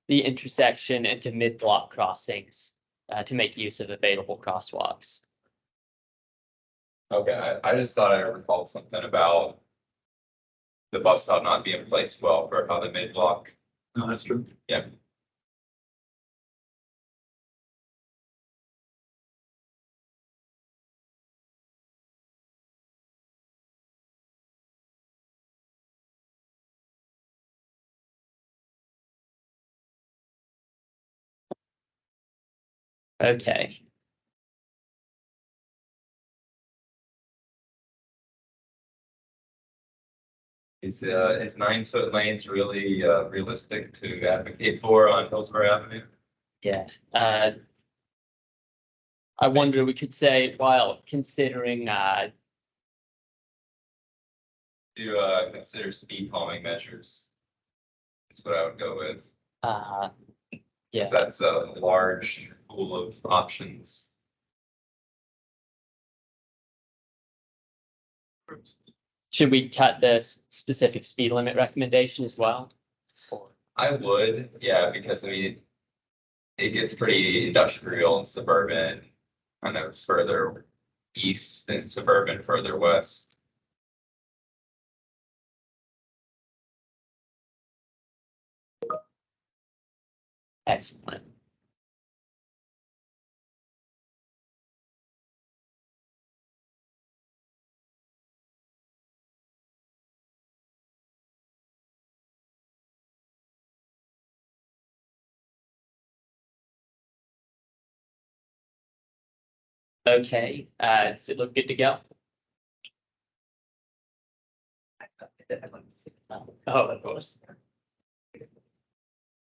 the intersection and to mid-block crossings to make use of available crosswalks. Okay, I just thought I recalled something about the bus stop not being placed well for how the mid-block. No, that's true. Yeah. Okay. Is 9-foot lanes really realistic to advocate for on Hillsborough Avenue? Yeah. I wonder, we could say, while considering To consider speed calming measures. That's what I would go with. yeah, 'Cause that's a large pool of options. should we cut the specific speed limit recommendation as well? I would, yeah, because I mean, it gets pretty industrial and suburban, kind of further east and suburban further west. Excellent. Okay, does it look good to go? Oh, of course.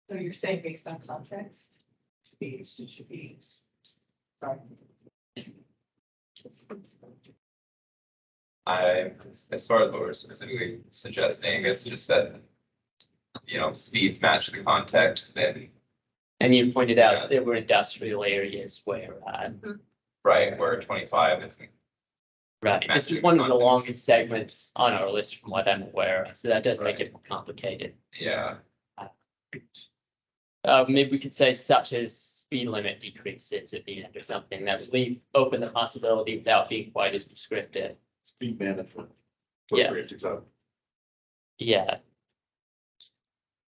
So you're saying based on context, speeds should be. Sorry. As far as what we're specifically suggesting, it's just that, speeds match the context And you pointed out there were industrial areas where, right, where 25 isn't. right, this is one of the longest segments on our list from what I'm aware of, so that does make it more complicated. Yeah, Maybe we could say such as speed limit decreases at the end or something that would leave open the possibility without being quite as prescriptive. Speed management. Yeah. Yeah.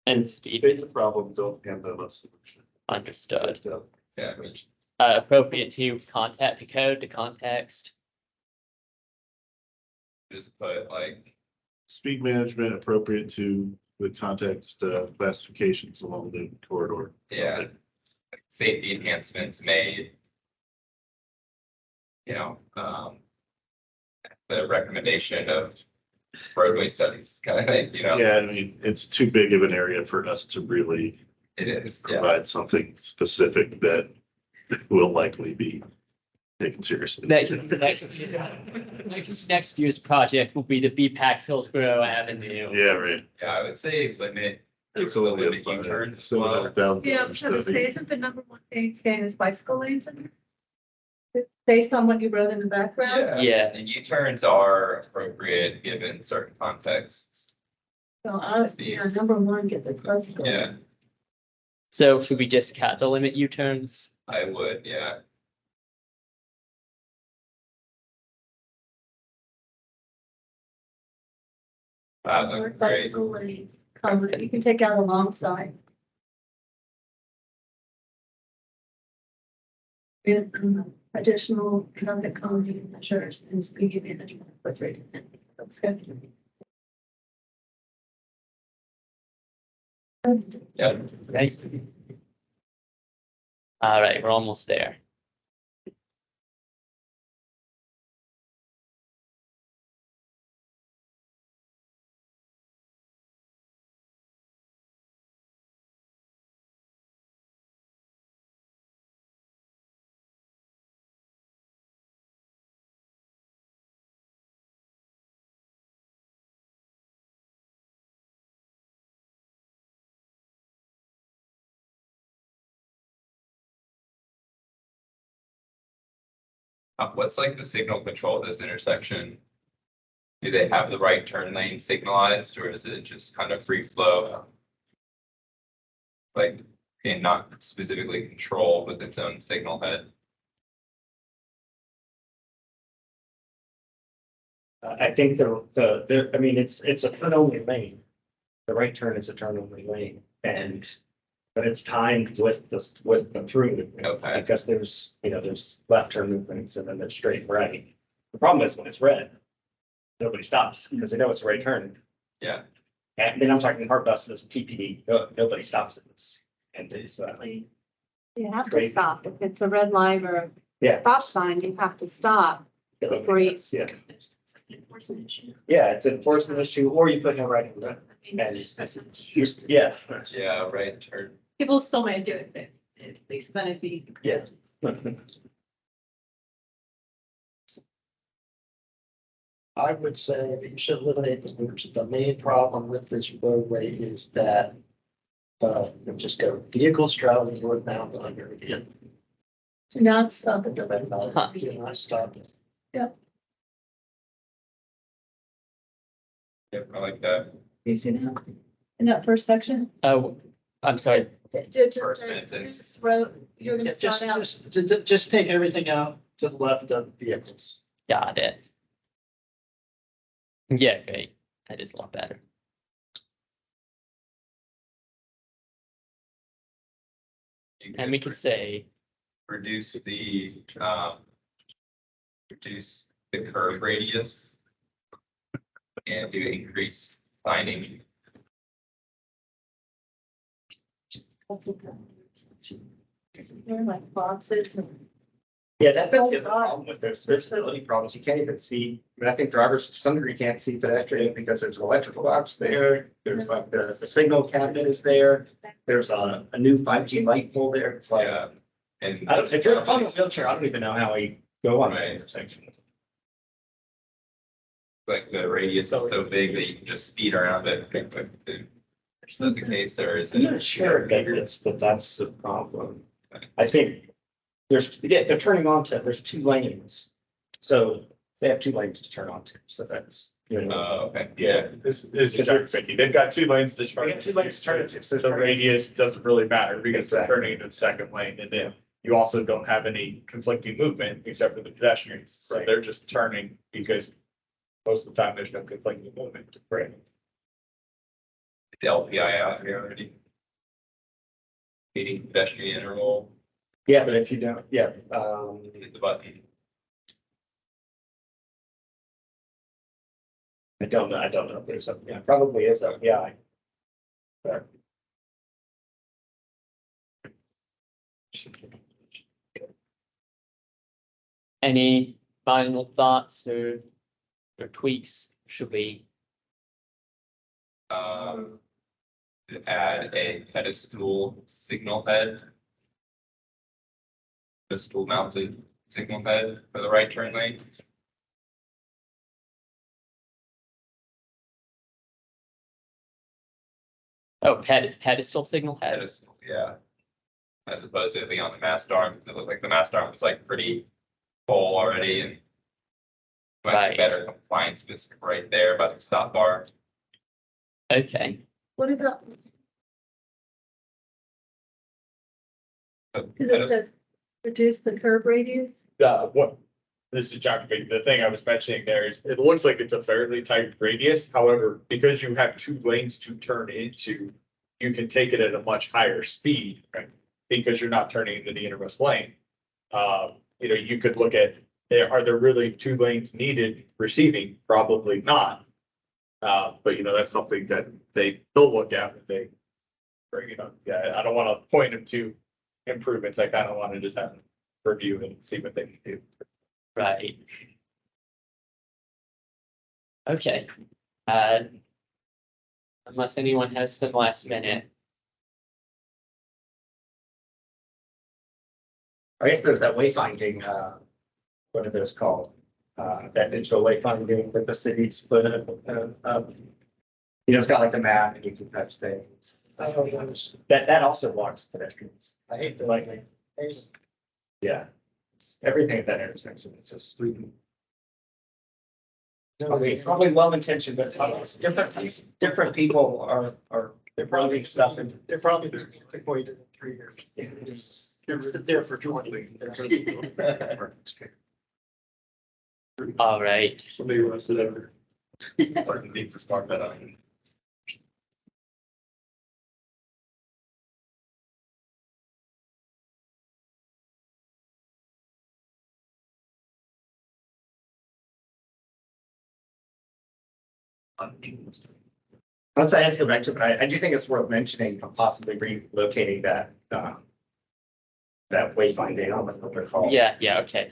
And speed, State the problem, don't hand them a solution. understood. yeah, I mean, Appropriate to contact the code to context. just put like, Speed management appropriate to the context classifications along the corridor. yeah, safety enhancements made. The recommendation of roadway studies kind of thing, Yeah, I mean, it's too big of an area for us to really it is, yeah, provide something specific that will likely be Take it seriously. Next year's project will be the BPAC Hillsborough Avenue. Yeah, right. Yeah, I would say limit. It's or only limit U-turns as well. $700,000 Yeah, I was gonna say, study. isn't the number one thing staying is bicycle lanes in there? Based on what you wrote in the background? Yeah. And U-turns are appropriate given certain contexts. So number one, get the bicycle. Yeah, So should we just cut the limit U-turns? I would, yeah. That Or looks great. bicycle lanes covered. You can take out alongside. With additional traffic calming measures and speed management. That's right. That's good. Yeah. Nice. All right, we're almost there. What's like the signal control of this intersection? Do they have the right turn lane signalized or is it just kind of free flow? Like, and not specifically control with its own signal head? I think I mean, it's a turn only lane. The right turn is a turn only lane but it's timed with the through. Okay. Because there's left turn movements and then there's straight right. The problem is when it's red, nobody stops because they know it's the right turn. Yeah. And then I'm talking hard buses, TPD, nobody stops it. And it's, You have to Great. stop. If it's a red light or yeah. a stop sign, you have to stop. Before you. Yeah, Enforcement issue. yeah, it's an enforcement issue, or you put him right in red. And yeah. Yeah, right turn. People still may do it, but at least then it'd be. Yeah. I would say that you should eliminate the loops. The main problem with this roadway is that you just go vehicles traveling northbound on your again. Do not stop at the red light. Do not stop. Yep, I like that. You see that? In that first section? Oh, I'm sorry. First sentence. This road, you're gonna Just, start out. just take everything out to the left of vehicles. Got it. Yeah, great. That is a lot better. You And we could say, reduce the curve radius. And do increase signing. They're like boxes and. Yeah, that's the other problem with this. There's visibility problems. You can't even see. I mean, I think drivers to some degree can't see pedestrian because there's an electrical box there. There's like the signal cabinet is there. There's a new 5G light pole there. It's like, Yeah. And I don't, if you're on a wheelchair, I don't even know how we go on that Right. intersection. like the radius is so big that you can just speed around it pretty quick. Is that the case or is I'm it? not sure that that's the problem. I think they're turning onto, there's 2 lanes. So they have 2 lanes to turn onto. So that's, Okay, Yeah, this is tricky. They've got 2 lanes to turn. They got 2 lanes to turn into. So The radius doesn't really matter because they're Exactly. turning into the second lane and then you also don't have any conflicting movement except for the pedestrians. So Right. they're just turning because most of the time there's no conflicting movement. Right. the LPI out here already. Meeting pedestrian interval, Yeah, but if you don't, yeah, hit the button. I don't know if there's something, yeah, probably is, yeah. But any final thoughts or tweaks? Should we? Add a pedestal signal head. Pedestal mounted signal head for the right turn lane. Oh, pedestal signal head. Pedestal, yeah. As opposed to it being on the mast arm, it looked like the mast arm was like pretty full already and might Right. be better compliance if it's right there by the stop bar. Okay. What about, But is it to reduce the curb radius? What, this is John, the thing I was mentioning there is, it looks like it's a fairly tight radius, however, because you have two lanes to turn into, you can take it at a much higher speed, right? Because you're not turning into the innermost lane. You could look at, are there really two lanes needed receiving? Probably not. But that's something that they'll look at when they bring it up. Yeah, I don't want to point them to improvements. I kind of want to just have them review and see what they can do. Right. Okay. Unless anyone has some last minute. I guess there's that wayfinding, what are those called? That digital wayfinding with the cities, but, it's got like the map and you can touch things. That also blocks pedestrians. I hate the like, yeah, it's everything at that intersection, it's just. Probably well intentioned, but it's different people are, they're probably stuff and they're probably deployed in 3 years. It's there for 20. All right. Somebody wants it over. Needs to spark that on. Once I have to go back to it, but I do think it's worth mentioning possibly relocating that, that wayfinding on what they're called. Yeah, okay.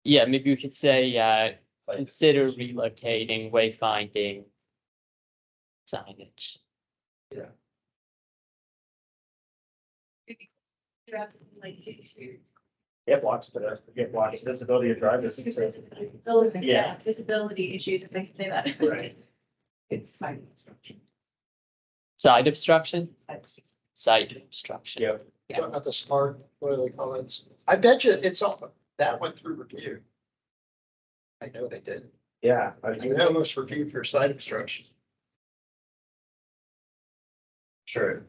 Yeah, maybe we could say, consider relocating wayfinding signage. It blocks visibility of drivers. Yeah. Visibility issues, if I can say that. Right. It's side obstruction. Side obstruction? Side obstruction. Yeah. Not the smart, what do they call it? I bet you it's all, that went through review. I know they did. Yeah. You almost reviewed for side obstruction. Sure.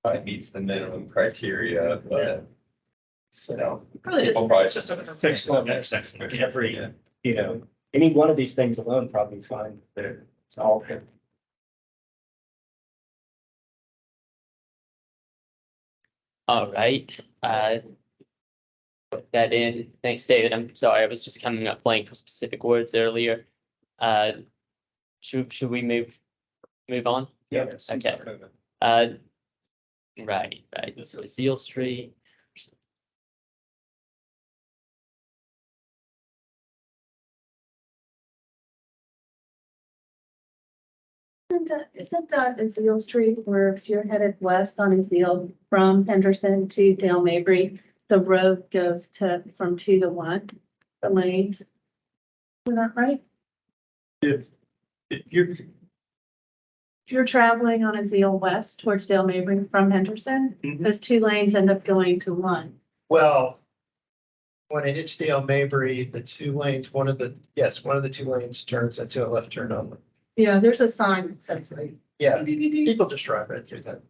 It meets the minimum criteria, but. Probably People doesn't. probably It's just a 6-kilometer section. Every, any one of these things alone probably fine. It's all. All right, put that in. Thanks, David. I'm sorry, I was just coming up blank for specific words earlier. Should we move on? Yes. Okay. Right. So Zeal Street. Isn't that Ezeal Street where if you're headed west on Ezeal from Henderson to Dale Mabry, the road goes from 2 to 1, the lanes? Is that right? If you're, If you're traveling on Ezeal west towards Dale Mabry from Henderson, Mhm. those 2 lanes end up going to 1. Well, when it hits Dale Mabry, the 2 lanes, one of the 2 lanes turns into a left turn only. Yeah, there's a sign that says like. Yeah, people just drive right through that.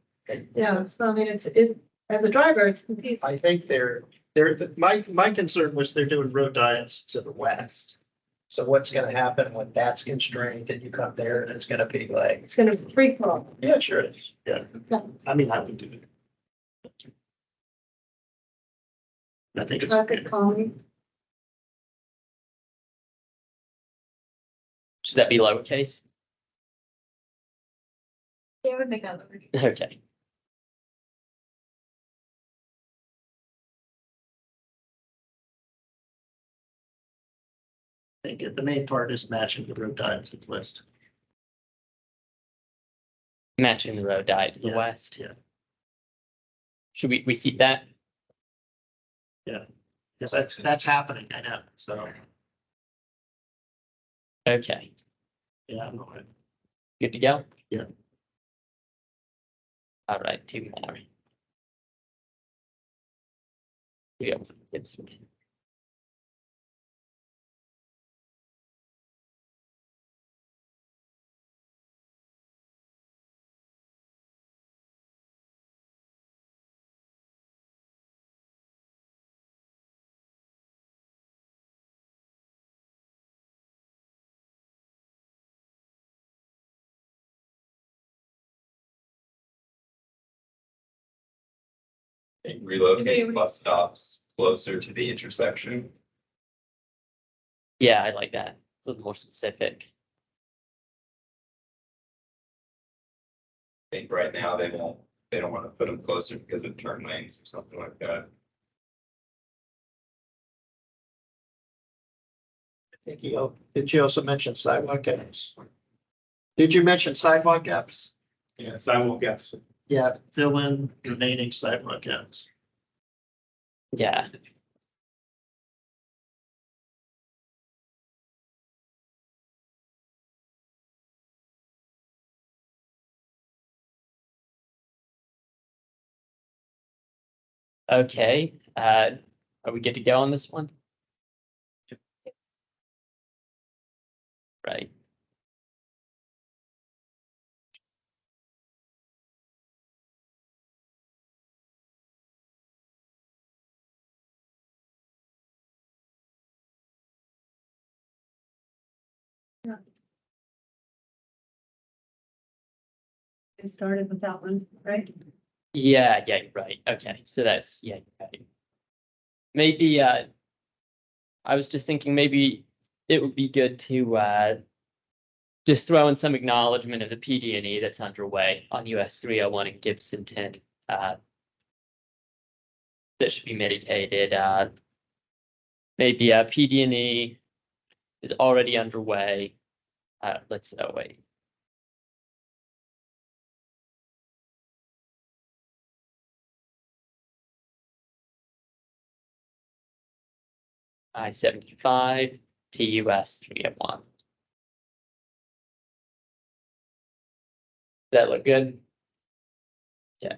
Yeah, so I mean, as a driver, it's confusing. I think my concern was they're doing road diets to the west. So what's gonna happen when that's constrained and you come there and it's gonna be like, It's gonna free fall. yeah, sure it is. Yeah. Yeah. I mean, I would do it. I think it's. Traffic calming. Should that be lowercase? Yeah, I would make that look. Okay. I think the main part is matching the road diet to the west. Matching the road diet to the Yeah, west. yeah. Should we keep that? Yeah. Because that's happening, I know, so, Okay, yeah. good to go? Yeah. All right, two more. Yeah, Gibson. And relocate bus stops closer to the intersection. Yeah, I like that. A little more specific. I think right now they don't want to put them closer because of turn lanes or something like that. I think did you also mention sidewalk gaps? Did you mention sidewalk gaps? Yeah, sidewalk gaps. Yeah, fill in remaining sidewalk gaps. Yeah. Okay, are we good to go on this one? Right. They started with that one, right? Yeah, yeah, you're right. Okay, so that's, yeah, you're right. Maybe, I was just thinking maybe it would be good to, just throw in some acknowledgement of the PD&E that's underway on US 301 in Gibsonton. That should be mitigated. Maybe PD&E is already underway. Let's, oh wait. I-75 to US 301. Does that look good? Yeah.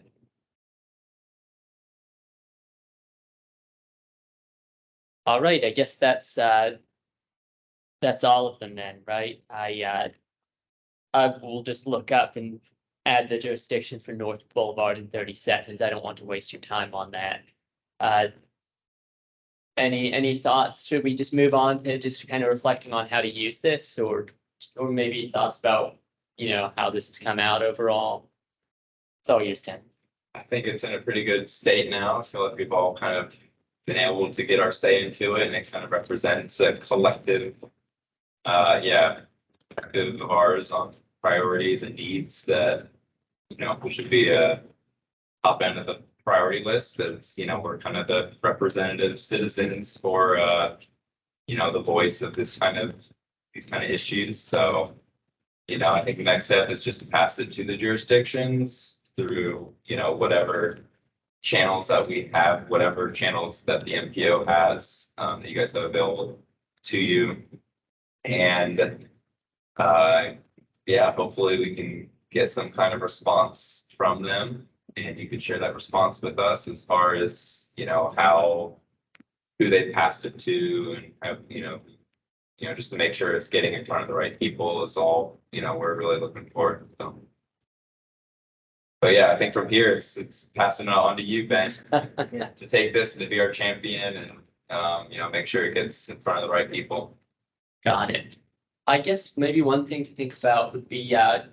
All right, I guess that's all of them then, right? I will just look up and add the jurisdiction for North Boulevard in 30 seconds. I don't want to waste your time on that. Any thoughts? Should we just move on to just kind of reflecting on how to use this, or maybe thoughts about, you know, how this has come out overall? It's all yours, Tim. I think it's in a pretty good state now. I feel like we've all kind of been able to get our say into it, and it kind of represents a collective, collective of ours on priorities and needs that, you know, we should be a top end of the priority list. That's, you know, we're kind of the representative citizens for, you know, the voice of these kind of issues. So, you know, I think the next step is just to pass it to the jurisdictions through, you know, whatever channels that we have, whatever channels that the MPO has, that you guys have available to you. And, hopefully we can get some kind of response from them, and you could share that response with us as far as, you know, who they passed it to, and how, you know, just to make sure it's getting in front of the right people is all, you know, we're really looking for. So. But yeah, I think from here, it's passing it on to you, Ben, to take this and to be our champion, and, you know, make sure it gets in front of the right people. Got it. I guess maybe one thing to think about would be, I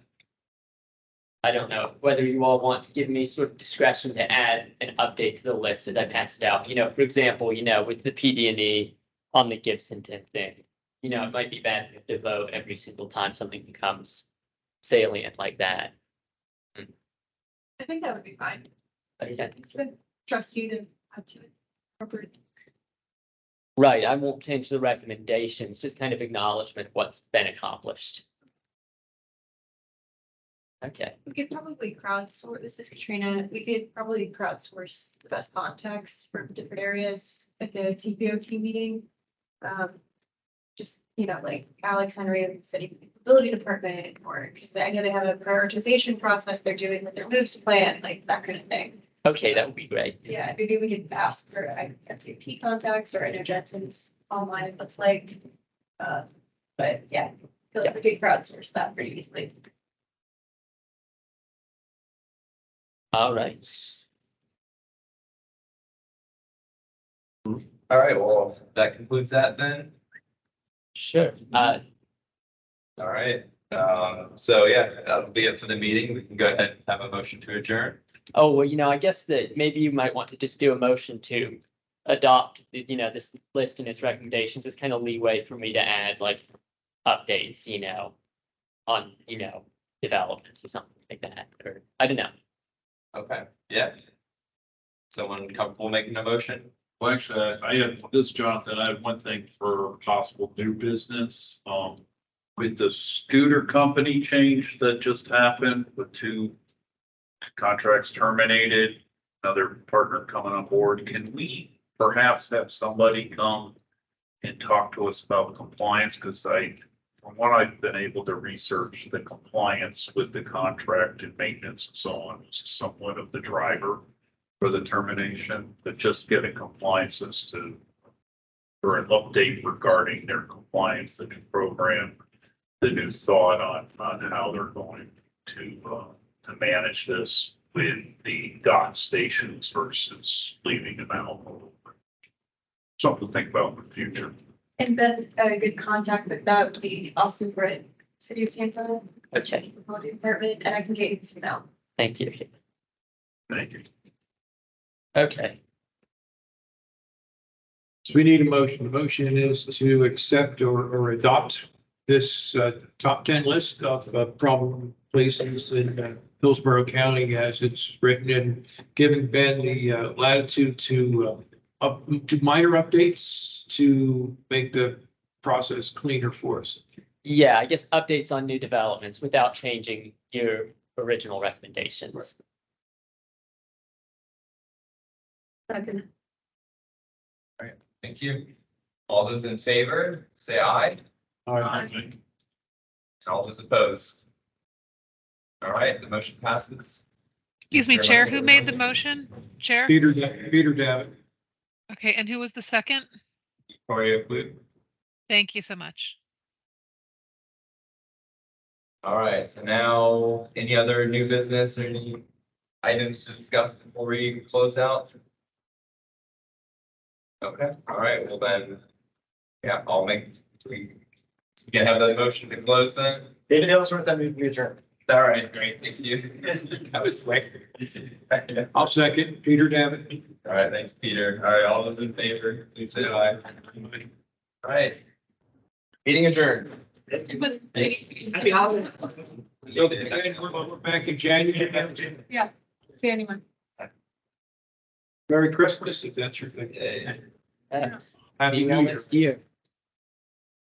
don't know whether you all want to give me sort of discretion to add an update to the list as I pass it out. You know, for example, you know, with the PD&E on the Gibsonton thing, you know, it might be bad to vote every single time something becomes salient like that. I think that would be fine. Okay. Trust you to add to it. Right, I won't change the recommendations, just kind of acknowledgement of what's been accomplished. Okay, We could probably crowdsource, this is Katrina, we could probably crowdsource the best contacts from different areas at the TPOT meeting. Just, like Alex Henry of the City Mobility Department, or because I know they have a prioritization process they're doing with their moves plan, like that kind of thing. okay, that would be great. Yeah, maybe we could ask for FTP contacts, or I know Jensen's online, it looks like. But yeah, I feel like we could crowdsource that pretty easily. All right. All right, well, that concludes that then. Sure. All right, so yeah, that'll be it for the meeting. We can go ahead and have a motion to adjourn. Oh, well, I guess that maybe you might want to just do a motion to adopt, this list and its recommendations with kind of leeway for me to add like updates, on, developments or something like that, or I don't know. Okay, yeah. Someone comfortable making a motion? Well, actually, I have this, Jonathan, I have one thing for possible new business. With the scooter company change that just happened, with 2 contracts terminated, another partner coming on board, can we perhaps have somebody come and talk to us about compliance? Because from what I've been able to research, the compliance with the contract and maintenance and so on is somewhat of the driver for the termination, but just getting compliances for an update regarding their compliance, the new program, the new thought on how they're going to manage this with the dock stations versus leaving them out. Something to think about in the future. And then a good contact with that would be Austin Britt, City of Tampa. Okay. Mobility Department, and I can get you this email. Thank you. Thank you. Okay, So we need a motion. The motion is to accept or adopt this top 10 list of problem places in Hillsborough County as it's written, and giving Ben the latitude to minor updates to make the process cleaner for us. yeah, I guess updates on new developments without changing your original recommendations. Second. Thank you. All those in favor, say aye. All right. And all those opposed. All right, the motion passes. Excuse me, Chair, who made the motion? Chair? Peter Davitt. Okay, and who was the second? Victoria Blue. Thank you so much. All right, so now any other new business or any items to discuss before we close out? Okay, all right, well then, yeah, we can have that motion to close then. David Ellsworth, I move we adjourn. All right, great, thank you. That was quick. I'll second. Peter Davitt. All right, thanks, Peter. All right, all those in favor, please say aye. All right. Meeting adjourned. It was. Happy holidays. So we're back in January. Yeah, see anyone. Merry Christmas, if that's your thing. Okay. Uh, Happy See you New all Year. next year.